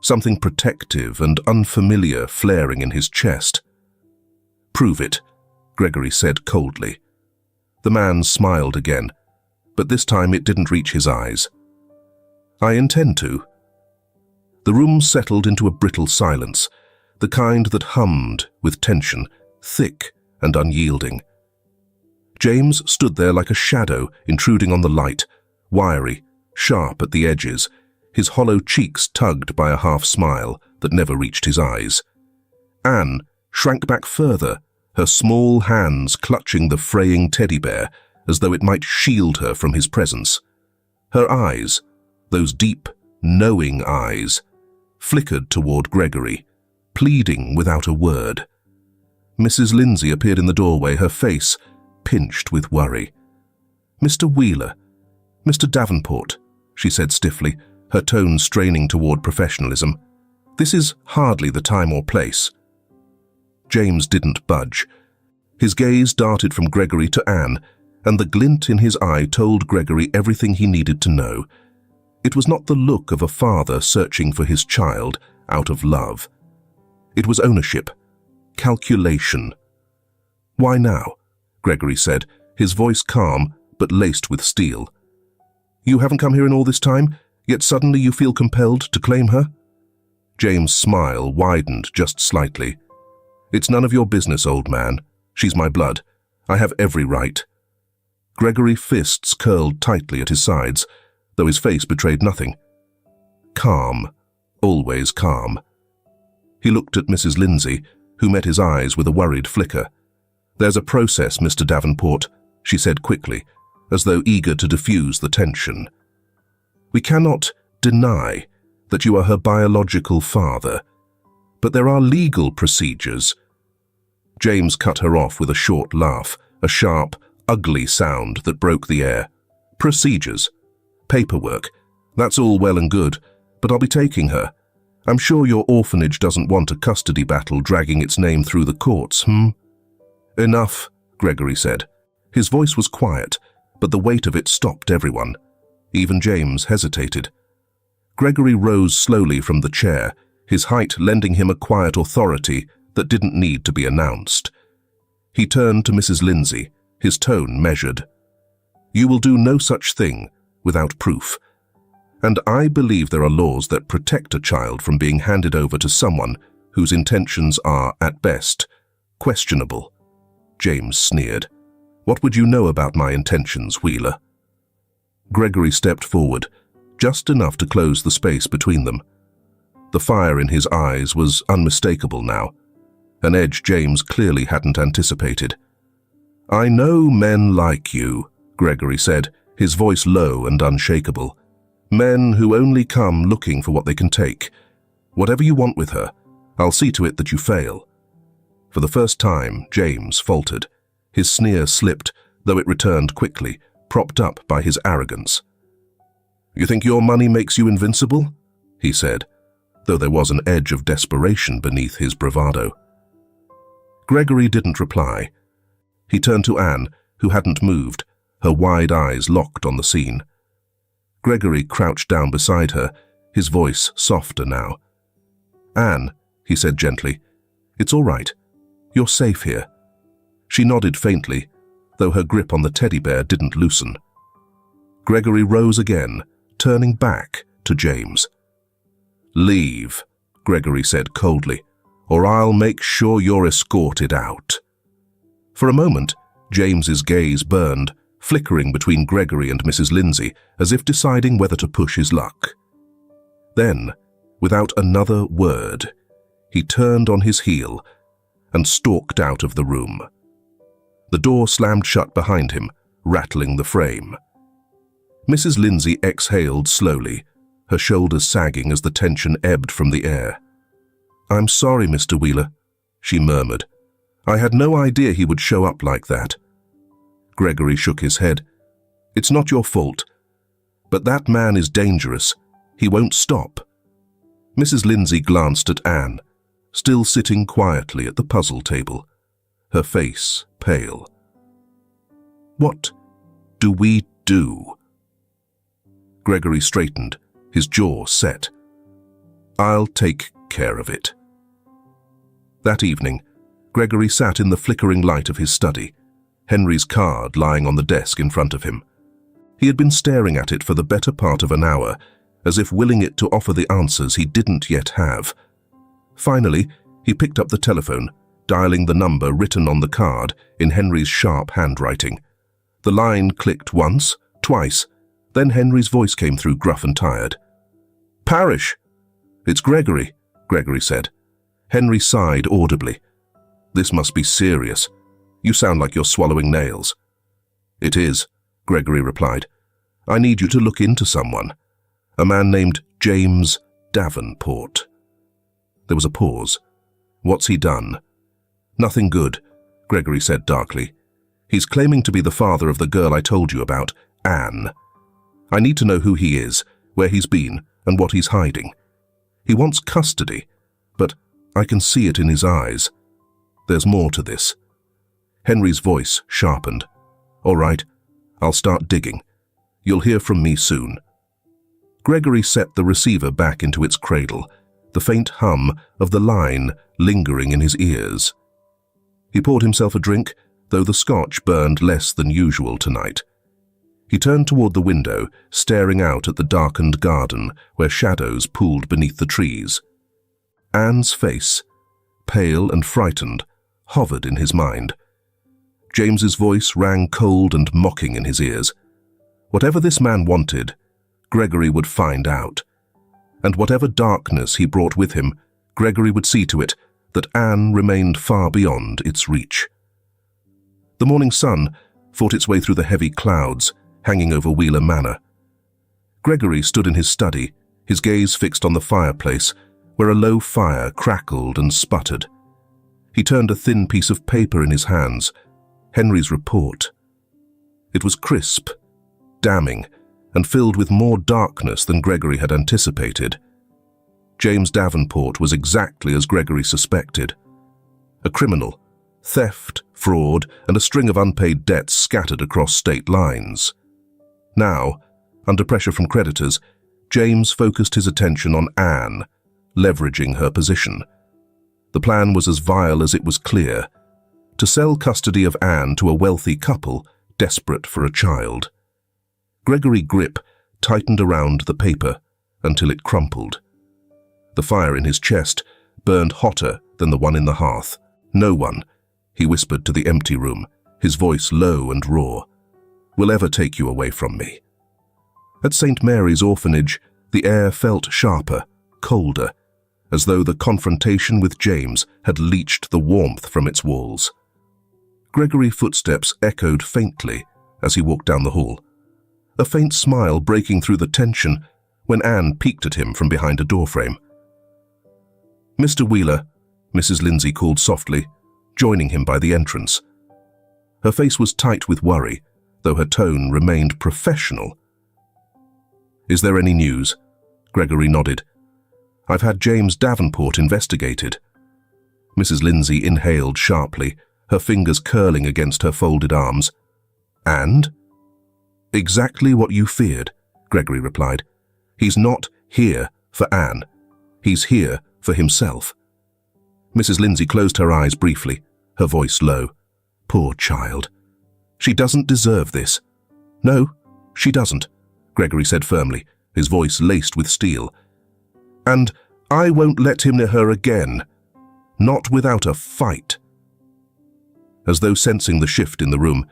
something protective and unfamiliar flaring in his chest. "Prove it," Gregory said coldly. The man smiled again, but this time it didn't reach his eyes. "I intend to." The room settled into a brittle silence, the kind that hummed with tension, thick and unyielding. James stood there like a shadow intruding on the light, wiry, sharp at the edges, his hollow cheeks tugged by a half-smile that never reached his eyes. Anne shrank back further, her small hands clutching the fraying teddy bear as though it might shield her from his presence. Her eyes, those deep, knowing eyes, flickered toward Gregory, pleading without a word. Mrs. Lindsay appeared in the doorway, her face pinched with worry. "Mr. Wheeler, Mr. Davenport," she said stiffly, her tone straining toward professionalism. "This is hardly the time or place." James didn't budge. His gaze darted from Gregory to Anne, and the glint in his eye told Gregory everything he needed to know. It was not the look of a father searching for his child out of love. It was ownership, calculation. "Why now?" Gregory said, his voice calm but laced with steel. "You haven't come here in all this time, yet suddenly you feel compelled to claim her?" James' smile widened just slightly. "It's none of your business, old man. She's my blood. I have every right." Gregory's fists curled tightly at his sides, though his face betrayed nothing. Calm, always calm. He looked at Mrs. Lindsay, who met his eyes with a worried flicker. "There's a process, Mr. Davenport," she said quickly, as though eager to diffuse the tension. "We cannot deny that you are her biological father, but there are legal procedures." James cut her off with a short laugh, a sharp, ugly sound that broke the air. "Procedures. Paperwork. That's all well and good, but I'll be taking her. I'm sure your orphanage doesn't want a custody battle dragging its name through the courts, "Enough," Gregory said, His voice was quiet, but the weight of it stopped everyone. Even James hesitated. Gregory rose slowly from the chair, his height lending him a quiet authority that didn't need to be announced. He turned to Mrs. Lindsay, his tone measured. "You will do no such thing without proof. And I believe there are laws that protect a child from being handed over to someone whose intentions are, at best, questionable." James sneered. "What would you know about my intentions, Wheeler?" Gregory stepped forward, just enough to close the space between them. The fire in his eyes was unmistakable now, an edge James clearly hadn't anticipated. "I know men like you," Gregory said, his voice low and unshakable. "Men who only come looking for what they can take. Whatever you want with her, I'll see to it that you fail." For the first time, James faltered. His sneer slipped, though it returned quickly, propped up by his arrogance. "You think your money makes you invincible?" he said, though there was an edge of desperation beneath his bravado. Gregory didn't reply. He turned to Anne, who hadn't moved, her wide eyes locked on the scene. Gregory crouched down beside her, his voice softer now. "Anne," he said gently, "it's all right. You're safe here." She nodded faintly, though her grip on the teddy bear didn't loosen. Gregory rose again, turning back to James. "Leave," Gregory said coldly, "or I'll make sure you're escorted out." For a moment, James's gaze burned, flickering between Gregory and Mrs. Lindsay, as if deciding whether to push his luck. Then, without another word, he turned on his heel and stalked out of the room. The door slammed shut behind him, rattling the frame. Mrs. Lindsay exhaled slowly, her shoulders sagging as the tension ebbed from the air. "I'm sorry, Mr. Wheeler," she murmured. "I had no idea he would show up like that." Gregory shook his head. "It's not your fault. But that man is dangerous. He won't stop." Mrs. Lindsay glanced at Anne, still sitting quietly at the puzzle table, her face pale. "What do we do?" Gregory straightened, his jaw set. "I'll take care of it." That evening, Gregory sat in the flickering light of his study, Henry's card lying on the desk in front of him. He had been staring at it for the better part of an hour, as if willing it to offer the answers he didn't yet have. Finally, he picked up the telephone, dialing the number written on the card in Henry's sharp handwriting. The line clicked once, twice, then Henry's voice came through gruff and tired. "Parrish!" "It's Gregory," Gregory said. Henry sighed audibly. "This must be serious. You sound like you're swallowing nails." "It is," Gregory replied. "I need you to look into someone. A man named James Davenport." There was a pause. "What's he done?" "Nothing good," Gregory said darkly. "He's claiming to be the father of the girl I told you about, Anne. I need to know who he is, where he's been, and what he's hiding. He wants custody, but I can see it in his eyes. There's more to this." Henry's voice sharpened. "All right, I'll start digging. You'll hear from me soon." Gregory set the receiver back into its cradle, the faint hum of the line lingering in his ears. He poured himself a drink, though the scotch burned less than usual tonight. He turned toward the window, staring out at the darkened garden where shadows pooled beneath the trees. Anne's face, pale and frightened, hovered in his mind. James's voice rang cold and mocking in his ears. Whatever this man wanted, Gregory would find out. And whatever darkness he brought with him, Gregory would see to it that Anne remained far beyond its reach. The morning sun fought its way through the heavy clouds hanging over Wheeler Manor. Gregory stood in his study, his gaze fixed on the fireplace, where a low fire crackled and sputtered. He turned a thin piece of paper in his hands, Henry's report. It was crisp, damning, and filled with more darkness than Gregory had anticipated. James Davenport was exactly as Gregory suspected. A criminal, theft, fraud, and a string of unpaid debts scattered across state lines. Now, under pressure from creditors, James focused his attention on Anne, leveraging her position. The plan was as vile as it was clear: to sell custody of Anne to a wealthy couple desperate for a child. Gregory's grip tightened around the paper until it crumpled. The fire in his chest burned hotter than the one in the hearth. "No one," he whispered to the empty room, his voice low and raw, "will ever take you away from me." At St. Mary's orphanage, the air felt sharper, colder, as though the confrontation with James had leached the warmth from its walls. Gregory's footsteps echoed faintly as he walked down the hall, a faint smile breaking through the tension when Anne peeked at him from behind a doorframe. "Mr. Wheeler," Mrs. Lindsay called softly, joining him by the entrance. Her face was tight with worry, though her tone remained professional. "Is there any news?" Gregory nodded. "I've had James Davenport investigated." Mrs. Lindsay inhaled sharply, her fingers curling against her folded arms. "And?" "Exactly what you feared," Gregory replied. "He's not here for Anne. He's here for himself." Mrs. Lindsay closed her eyes briefly, her voice low. "Poor child. She doesn't deserve this." "No, she doesn't," Gregory said firmly, his voice laced with steel. "And I won't let him near her again. Not without a fight." As though sensing the shift in the room,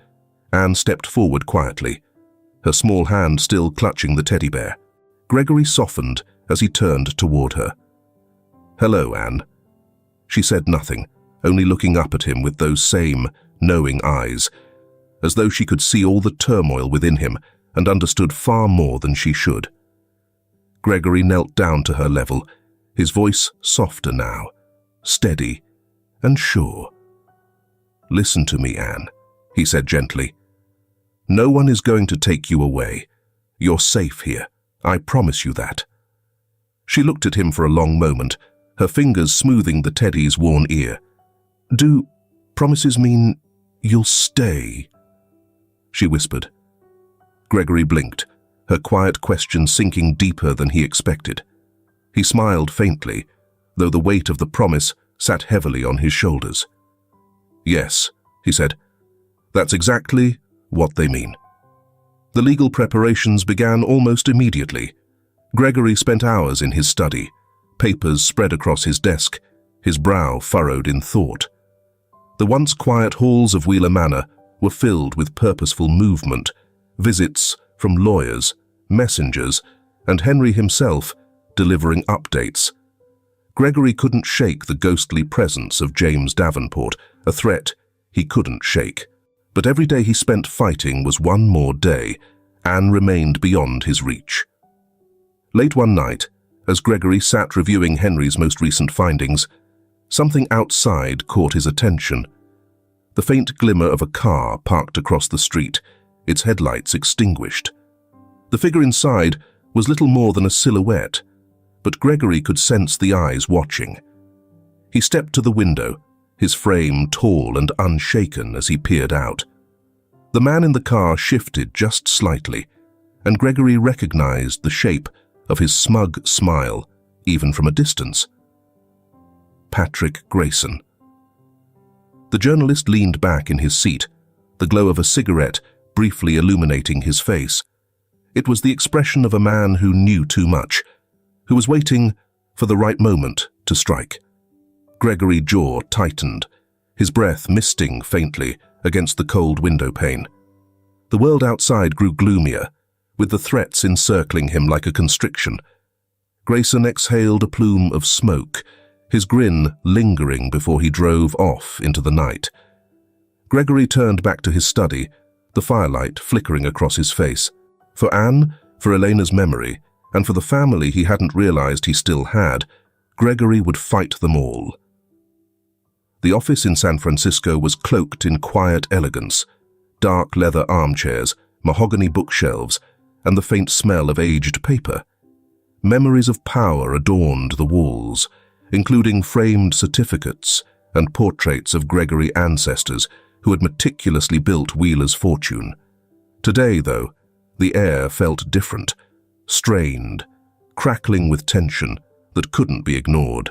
Anne stepped forward quietly, her small hand still clutching the teddy bear. Gregory softened as he turned toward her. "Hello, Anne." She said nothing, only looking up at him with those same, knowing eyes, as though she could see all the turmoil within him and understood far more than she should. Gregory knelt down to her level, his voice softer now, steady and sure. "Listen to me, Anne," he said gently. "No one is going to take you away. You're safe here. I promise you that." She looked at him for a long moment, her fingers smoothing the teddy's worn ear. "Do promises mean you'll stay?" she whispered. Gregory blinked, her quiet question sinking deeper than he expected. He smiled faintly, though the weight of the promise sat heavily on his shoulders. "Yes," he said. "That's exactly what they mean." The legal preparations began almost immediately. Gregory spent hours in his study, papers spread across his desk, his brow furrowed in thought. The once quiet halls of Wheeler Manor were filled with purposeful movement, visits from lawyers, messengers, and Henry himself delivering updates. Gregory couldn't shake the ghostly presence of James Davenport, a threat he couldn't shake. But every day he spent fighting was one more day. Anne remained beyond his reach. Late one night, as Gregory sat reviewing Henry's most recent findings, something outside caught his attention. The faint glimmer of a car parked across the street, its headlights extinguished. The figure inside was little more than a silhouette, but Gregory could sense the eyes watching. He stepped to the window, his frame tall and unshaken as he peered out. The man in the car shifted just slightly, and Gregory recognized the shape of his smug smile, even from a distance. Patrick Grayson. The journalist leaned back in his seat, the glow of a cigarette briefly illuminating his face. It was the expression of a man who knew too much, who was waiting for the right moment to strike. Gregory's jaw tightened, his breath misting faintly against the cold window pane. The world outside grew gloomier, with the threats encircling him like a constriction. Grayson exhaled a plume of smoke, his grin lingering before he drove off into the night. Gregory turned back to his study, the firelight flickering across his face. For Anne, for Elena's memory, and for the family he hadn't realized he still had, Gregory would fight them all. The office in San Francisco was cloaked in quiet elegance, dark leather armchairs, mahogany bookshelves, and the faint smell of aged paper. Memories of power adorned the walls, including framed certificates and portraits of Gregory ancestors who had meticulously built Wheeler's fortune. Today, though, the air felt different, strained, crackling with tension that couldn't be ignored.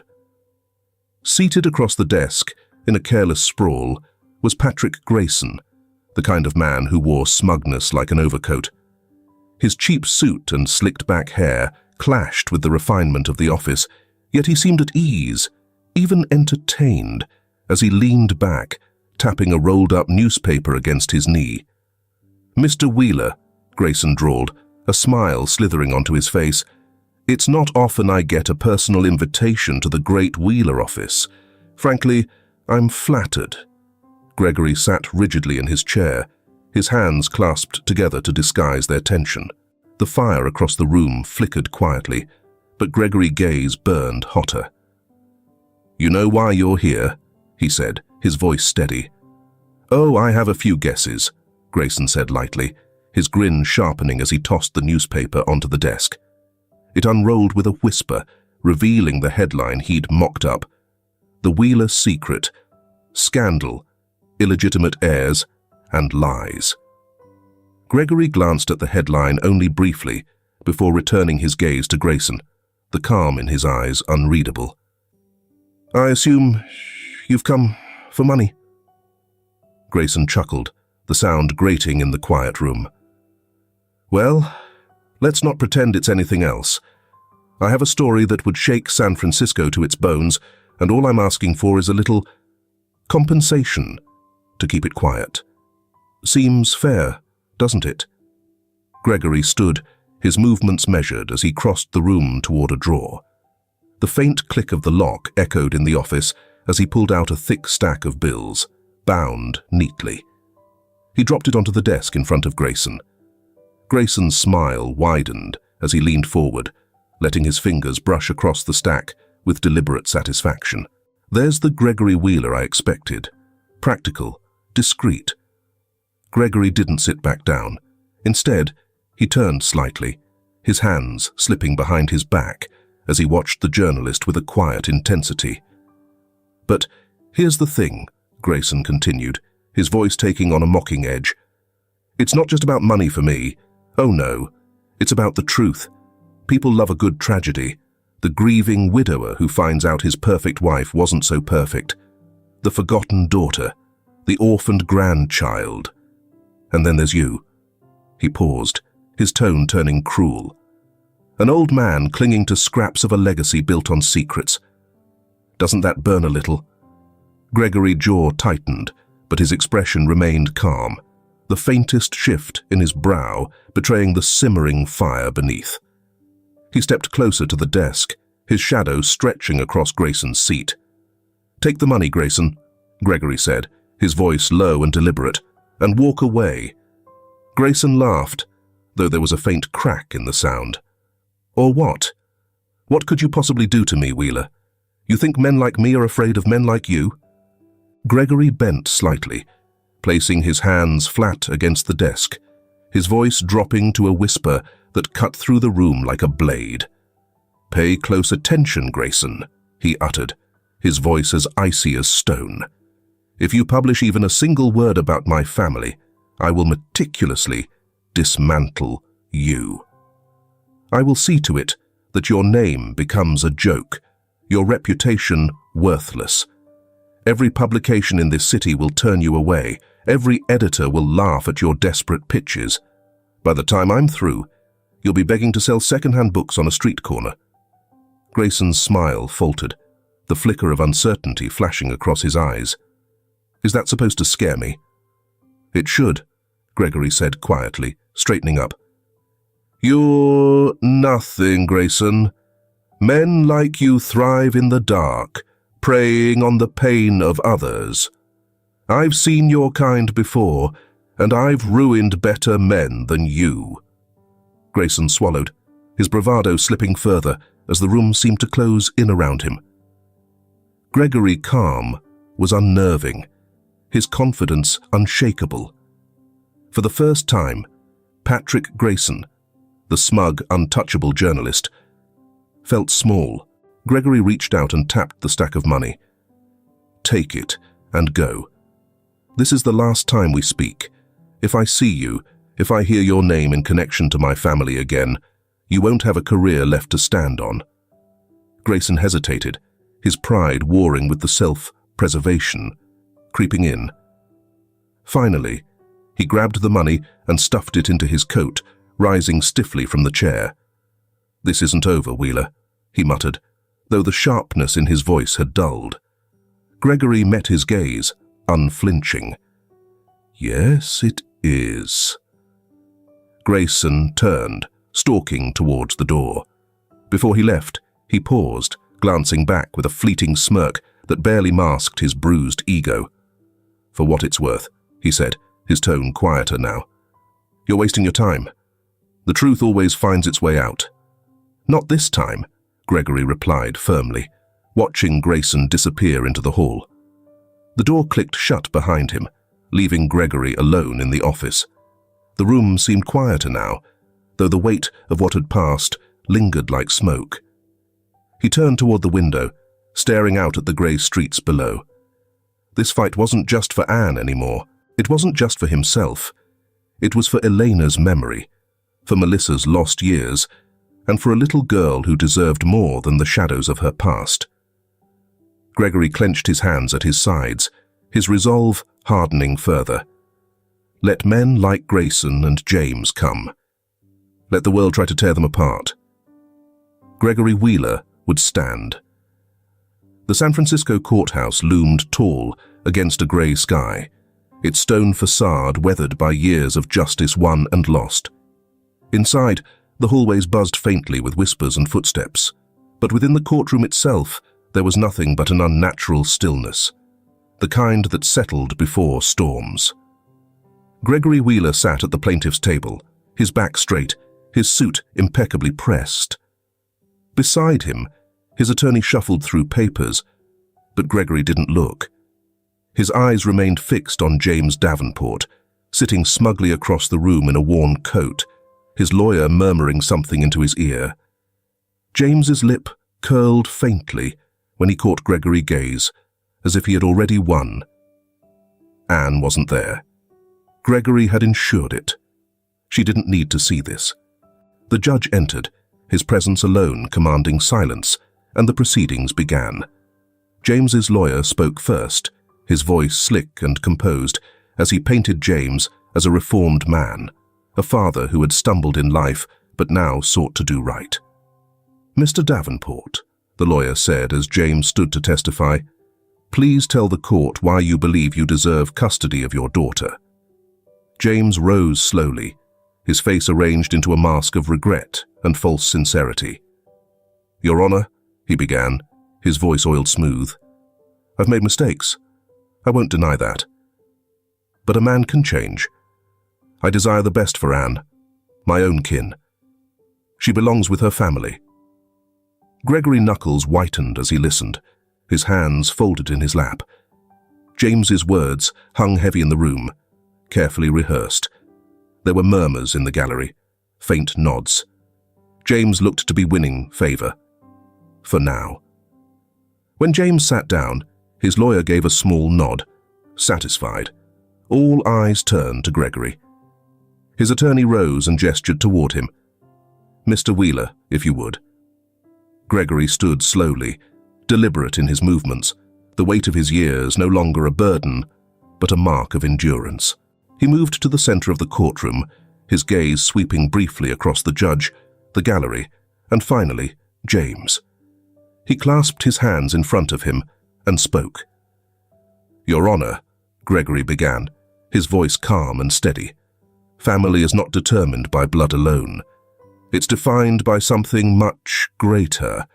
Seated across the desk, in a careless sprawl, was Patrick Grayson, the kind of man who wore smugness like an overcoat. His cheap suit and slicked-back hair clashed with the refinement of the office, yet he seemed at ease, even entertained, as he leaned back, tapping a rolled-up newspaper against his knee. "Mr. Wheeler," Grayson drawled, a smile slithering onto his face, "it's not often I get a personal invitation to the great Wheeler office. Frankly, I'm flattered." Gregory sat rigidly in his chair, his hands clasped together to disguise their tension. The fire across the room flickered quietly, but Gregory's gaze burned hotter. "You know why you're here?" he said, his voice steady. "Oh, I have a few guesses," Grayson said lightly, his grin sharpening as he tossed the newspaper onto the desk. It unrolled with a whisper, revealing the headline he'd mocked up. "The Wheeler Secret. Scandal, illegitimate heirs, and lies." Gregory glanced at the headline only briefly before returning his gaze to Grayson, the calm in his eyes unreadable. "I assume you've come for money?" Grayson chuckled, the sound grating in the quiet room. "Well, let's not pretend it's anything else. I have a story that would shake San Francisco to its bones, and all I'm asking for is a little compensation to keep it quiet. Seems fair, doesn't it?" Gregory stood, his movements measured as he crossed the room toward a drawer. The faint click of the lock echoed in the office as he pulled out a thick stack of bills, bound neatly. He dropped it onto the desk in front of Grayson. Grayson's smile widened as he leaned forward, letting his fingers brush across the stack with deliberate satisfaction. "There's the Gregory Wheeler I expected. Practical, discreet." Gregory didn't sit back down. Instead, he turned slightly, his hands slipping behind his back as he watched the journalist with a quiet intensity. "But here's the thing," Grayson continued, his voice taking on a mocking edge. "It's not just about money for me. Oh no, it's about the truth. People love a good tragedy. The grieving widower who finds out his perfect wife wasn't so perfect. The forgotten daughter. The orphaned grandchild. And then there's you." He paused, his tone turning cruel. "An old man clinging to scraps of a legacy built on secrets. Doesn't that burn a little?" Gregory's jaw tightened, but his expression remained calm, the faintest shift in his brow betraying the simmering fire beneath. He stepped closer to the desk, his shadow stretching across Grayson's seat. "Take the money, Grayson," Gregory said, his voice low and deliberate, "and walk away." Grayson laughed, though there was a faint crack in the sound. "Or what? What could you possibly do to me, Wheeler? You think men like me are afraid of men like you?" Gregory bent slightly, placing his hands flat against the desk, his voice dropping to a whisper that cut through the room like a blade. "Pay close attention, Grayson," he uttered, his voice as icy as stone. "If you publish even a single word about my family, I will meticulously dismantle you. I will see to it that your name becomes a joke, your reputation worthless. Every publication in this city will turn you away. Every editor will laugh at your desperate pitches. By the time I'm through, you'll be begging to sell second-hand books on a street corner." Grayson's smile faltered, the flicker of uncertainty flashing across his eyes. "Is that supposed to scare me?" "It should," Gregory said quietly, straightening up. "You're nothing, Grayson. Men like you thrive in the dark, preying on the pain of others. I've seen your kind before, and I've ruined better men than you." Grayson swallowed, his bravado slipping further as the room seemed to close in around him. Gregory's calm was unnerving, his confidence unshakable. For the first time, Patrick Grayson, the smug, untouchable journalist, felt small. Gregory reached out and tapped the stack of money. take it and go. This is the last time we speak. If I see you, if I hear your name in connection to my family again, you won't have a career left to stand on." Grayson hesitated, his pride warring with the self-preservation creeping in. Finally, he grabbed the money and stuffed it into his coat, rising stiffly from the chair. "This isn't over, Wheeler," he muttered, though the sharpness in his voice had dulled. Gregory met his gaze, unflinching. "Yes, it is." Grayson turned, stalking towards the door. Before he left, he paused, glancing back with a fleeting smirk that barely masked his bruised ego. "For what it's worth," he said, his tone quieter now. "You're wasting your time. The truth always finds its way out." "Not this time," Gregory replied firmly, watching Grayson disappear into the hall. The door clicked shut behind him, leaving Gregory alone in the office. The room seemed quieter now, though the weight of what had passed lingered like smoke. He turned toward the window, staring out at the grey streets below. This fight wasn't just for Anne anymore. It wasn't just for himself. It was for Elena's memory, for Melissa's lost years, and for a little girl who deserved more than the shadows of her past. Gregory clenched his hands at his sides, his resolve hardening further. Let men like Grayson and James come. Let the world try to tear them apart. Gregory Wheeler would stand. The San Francisco courthouse loomed tall against a grey sky, its stone facade weathered by years of justice won and lost. Inside, the hallways buzzed faintly with whispers and footsteps, but within the courtroom itself there was nothing but an unnatural stillness, the kind that settled before storms. Gregory Wheeler sat at the plaintiff's table, his back straight, his suit impeccably pressed. Beside him, his attorney shuffled through papers, but Gregory didn't look. His eyes remained fixed on James Davenport, sitting smugly across the room in a worn coat, his lawyer murmuring something into his ear. James's lip curled faintly when he caught Gregory's gaze, as if he had already won. Anne wasn't there. Gregory had ensured it. She didn't need to see this. The judge entered, his presence alone commanding silence, and the proceedings began. James's lawyer spoke first, his voice slick and composed, as he painted James as a reformed man, a father who had stumbled in life but now sought to do right. "Mr. Davenport," the lawyer said as James stood to testify, "please tell the court why you believe you deserve custody of your daughter." James rose slowly, his face arranged into a mask of regret and false sincerity. "Your Honor," he began, his voice oiled smooth, "I've made mistakes. I won't deny that. But a man can change. I desire the best for Anne, my own kin. She belongs with her family." Gregory's knuckles whitened as he listened, his hands folded in his lap. James's words hung heavy in the room, carefully rehearsed. There were murmurs in the gallery, faint nods. James looked to be winning favor. For now. When James sat down, his lawyer gave a small nod, satisfied. All eyes turned to Gregory. His attorney rose and gestured toward him. "Mr. Wheeler, if you would." Gregory stood slowly, deliberate in his movements, the weight of his years no longer a burden, but a mark of endurance. He moved to the center of the courtroom, his gaze sweeping briefly across the judge, the gallery, and finally, James. He clasped his hands in front of him and spoke. "Your Honor," Gregory began, his voice calm and steady, "family is not determined by blood alone. It's defined by something much greater,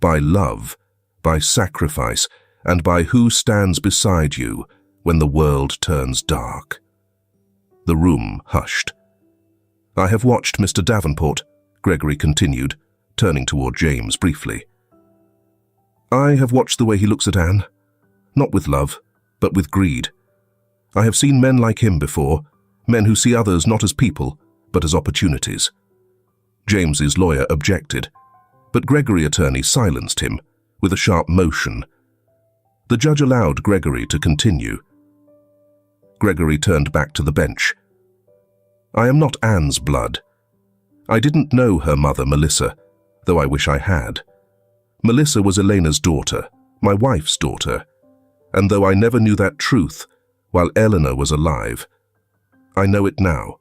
by love, by sacrifice, and by who stands beside you when the world turns dark." The room hushed. "I have watched Mr. Davenport," Gregory continued, turning toward James briefly. "I have watched the way he looks at Anne, not with love, but with greed. I have seen men like him before, men who see others not as people, but as opportunities." James's lawyer objected, but Gregory's attorney silenced him with a sharp motion. The judge allowed Gregory to continue. Gregory turned back to the bench. I am not Anne's blood. I didn't know her mother, Melissa, though I wish I had. Melissa was Elena's daughter, my wife's daughter, and though I never knew that truth while Eleanor was alive, I know it now.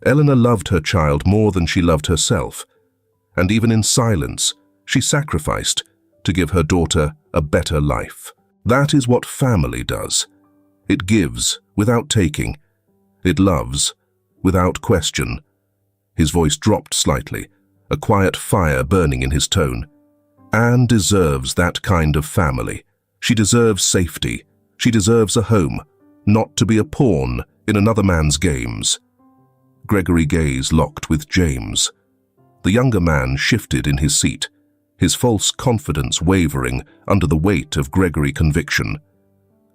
Eleanor loved her child more than she loved herself, and even in silence, she sacrificed to give her daughter a better life. That is what family does. It gives without taking. It loves without question. His voice dropped slightly, a quiet fire burning in his tone. Anne deserves that kind of family. She deserves safety. She deserves a home, not to be a pawn in another man's games. Gregory's gaze locked with James. The younger man shifted in his seat, his false confidence wavering under the weight of Gregory's conviction.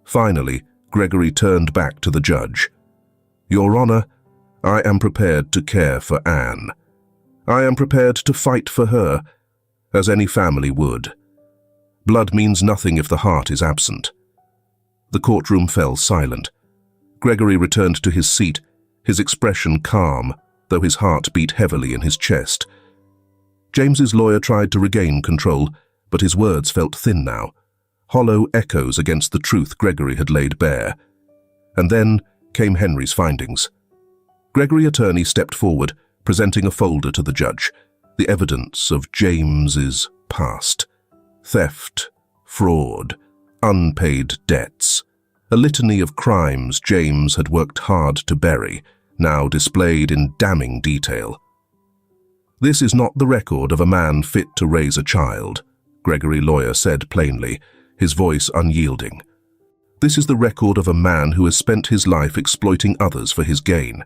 Finally, Gregory turned back to the judge. Your Honor, I am prepared to care for Anne. I am prepared to fight for her, as any family would. Blood means nothing if the heart is absent. The courtroom fell silent. Gregory returned to his seat, his expression calm, though his heart beat heavily in his chest. James's lawyer tried to regain control, but his words felt thin now, hollow echoes against the truth Gregory had laid bare. And then came Henry's findings. Gregory's attorney stepped forward, presenting a folder to the judge, the evidence of James's past. Theft, fraud, unpaid debts. A litany of crimes James had worked hard to bury, now displayed in damning detail. This is not the record of a man fit to raise a child, Gregory's lawyer said plainly, his voice unyielding. This is the record of a man who has spent his life exploiting others for his gain,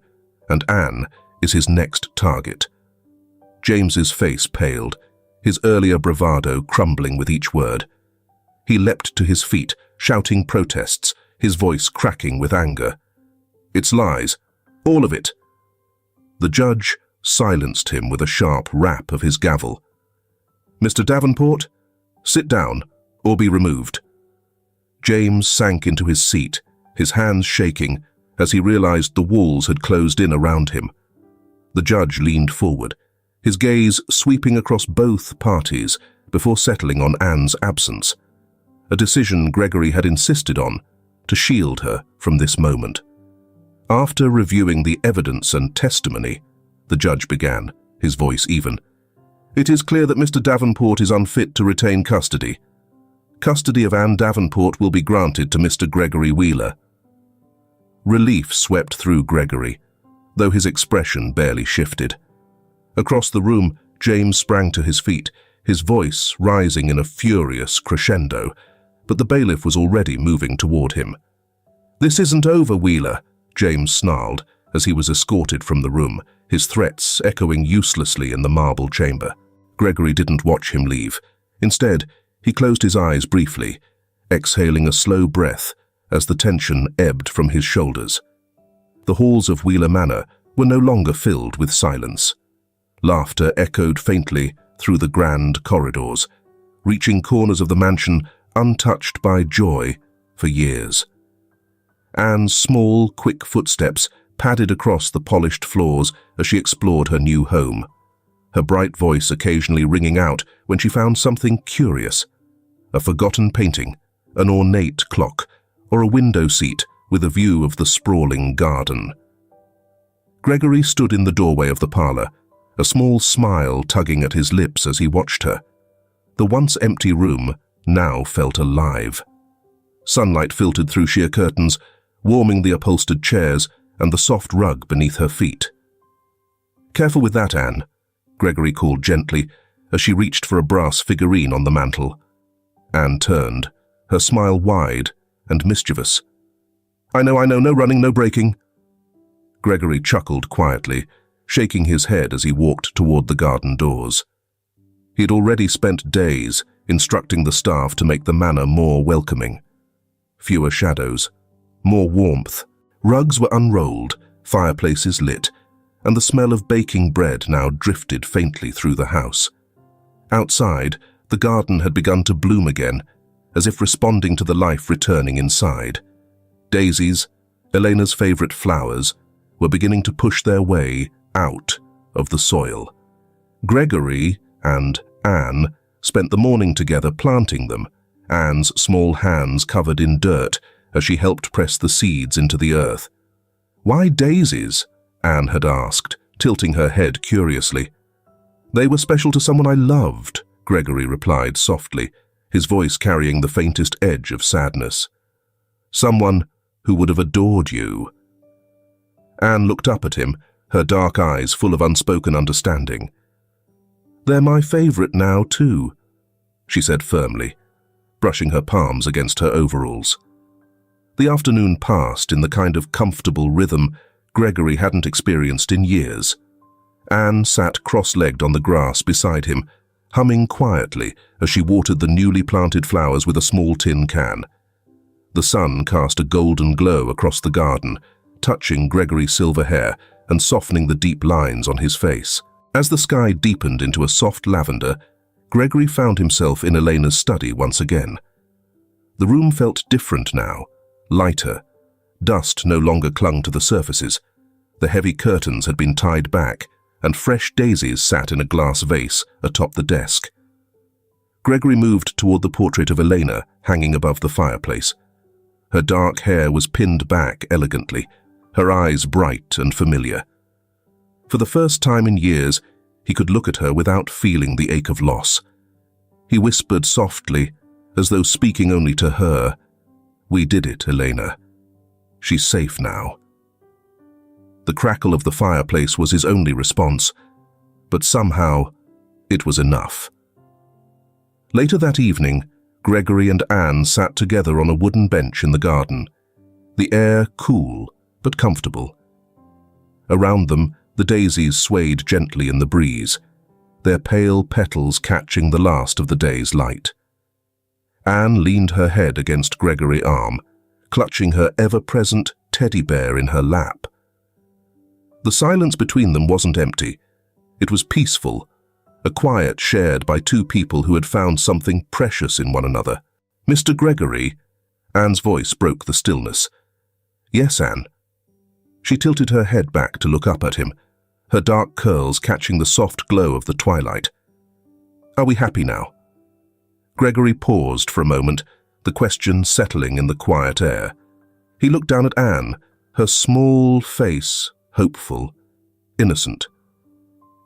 and Anne is his next target. James's face paled, his earlier bravado crumbling with each word. He leapt to his feet, shouting protests, his voice cracking with anger. It's lies, all of it. The judge silenced him with a sharp rap of his gavel. Mr. Davenport, sit down or be removed. James sank into his seat, his hands shaking as he realized the walls had closed in around him. The judge leaned forward, his gaze sweeping across both parties before settling on Anne's absence, a decision Gregory had insisted on to shield her from this moment. After reviewing the evidence and testimony, the judge began, his voice even. It is clear that Mr. Davenport is unfit to retain custody. Custody of Anne Davenport will be granted to Mr. Gregory Wheeler. Relief swept through Gregory, though his expression barely shifted. Across the room, James sprang to his feet, his voice rising in a furious crescendo, but the bailiff was already moving toward him. This isn't over, Wheeler, James snarled as he was escorted from the room, his threats echoing uselessly in the marble chamber. Gregory didn't watch him leave. Instead, he closed his eyes briefly, exhaling a slow breath as the tension ebbed from his shoulders. The halls of Wheeler Manor were no longer filled with silence. Laughter echoed faintly through the grand corridors, reaching corners of the mansion untouched by joy for years. Anne's small, quick footsteps padded across the polished floors as she explored her new home, her bright voice occasionally ringing out when she found something curious, a forgotten painting, an ornate clock, or a window seat with a view of the sprawling garden. Gregory stood in the doorway of the parlor, a small smile tugging at his lips as he watched her. The once empty room now felt alive. Sunlight filtered through sheer curtains, warming the upholstered chairs and the soft rug beneath her feet. Careful with that, Anne, Gregory called gently as she reached for a brass figurine on the mantel. Anne turned, her smile wide and mischievous. I know, no running, no breaking. Gregory chuckled quietly, shaking his head as he walked toward the garden doors. He had already spent days instructing the staff to make the manor more welcoming. Fewer shadows, more warmth. Rugs were unrolled, fireplaces lit, and the smell of baking bread now drifted faintly through the house. Outside, the garden had begun to bloom again, as if responding to the life returning inside. Daisies, Elena's favorite flowers, were beginning to push their way out of the soil. Gregory and Anne spent the morning together planting them, Anne's small hands covered in dirt as she helped press the seeds into the earth. "Why daisies?" Anne had asked, tilting her head curiously. "They were special to someone I loved," Gregory replied softly, his voice carrying the faintest edge of sadness. "Someone who would have adored you." Anne looked up at him, her dark eyes full of unspoken understanding. "They're my favorite now, too," she said firmly, brushing her palms against her overalls. The afternoon passed in the kind of comfortable rhythm Gregory hadn't experienced in years. Anne sat cross-legged on the grass beside him, humming quietly as she watered the newly planted flowers with a small tin can. The sun cast a golden glow across the garden, touching Gregory's silver hair and softening the deep lines on his face. As the sky deepened into a soft lavender, Gregory found himself in Elena's study once again. The room felt different now, lighter. Dust no longer clung to the surfaces. The heavy curtains had been tied back, and fresh daisies sat in a glass vase atop the desk. Gregory moved toward the portrait of Elena hanging above the fireplace. Her dark hair was pinned back elegantly, her eyes bright and familiar. For the first time in years, he could look at her without feeling the ache of loss. He whispered softly, as though speaking only to her, "We did it, Elena. She's safe now." The crackle of the fireplace was his only response, but somehow it was enough. Later that evening, Gregory and Anne sat together on a wooden bench in the garden, the air cool but comfortable. Around them, the daisies swayed gently in the breeze, their pale petals catching the last of the day's light. Anne leaned her head against Gregory's arm, clutching her ever-present teddy bear in her lap. The silence between them wasn't empty. It was peaceful, a quiet shared by two people who had found something precious in one another. "Mr. Gregory," Anne's voice broke the stillness. "Yes, Anne." She tilted her head back to look up at him, her dark curls catching the soft glow of the twilight. "Are we happy now?" Gregory paused for a moment, the question settling in the quiet air. He looked down at Anne, her small face hopeful, innocent.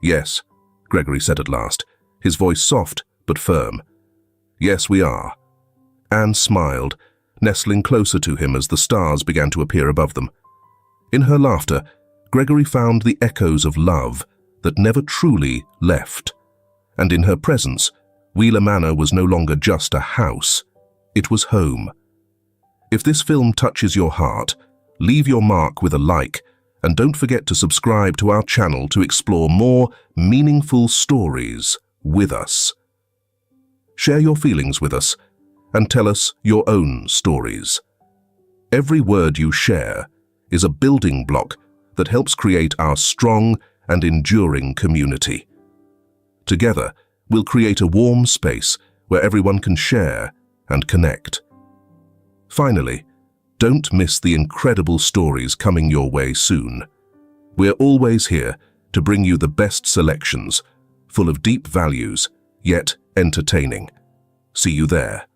"Yes," Gregory said at last, his voice soft but firm. "Yes, we are." Anne smiled, nestling closer to him as the stars began to appear above them. In her laughter, Gregory found the echoes of love that never truly left. And in her presence, Wheeler Manor was no longer just a house, it was home. If this film touches your heart, leave your mark with a like, and don't forget to subscribe to our channel to explore more meaningful stories with us. Share your feelings with us and tell us your own stories. Every word you share is a building block that helps create our strong and enduring community. Together, we'll create a warm space where everyone can share and connect. Finally, don't miss the incredible stories coming your way soon. We're always here to bring you the best selections, full of deep values, yet entertaining. See you there.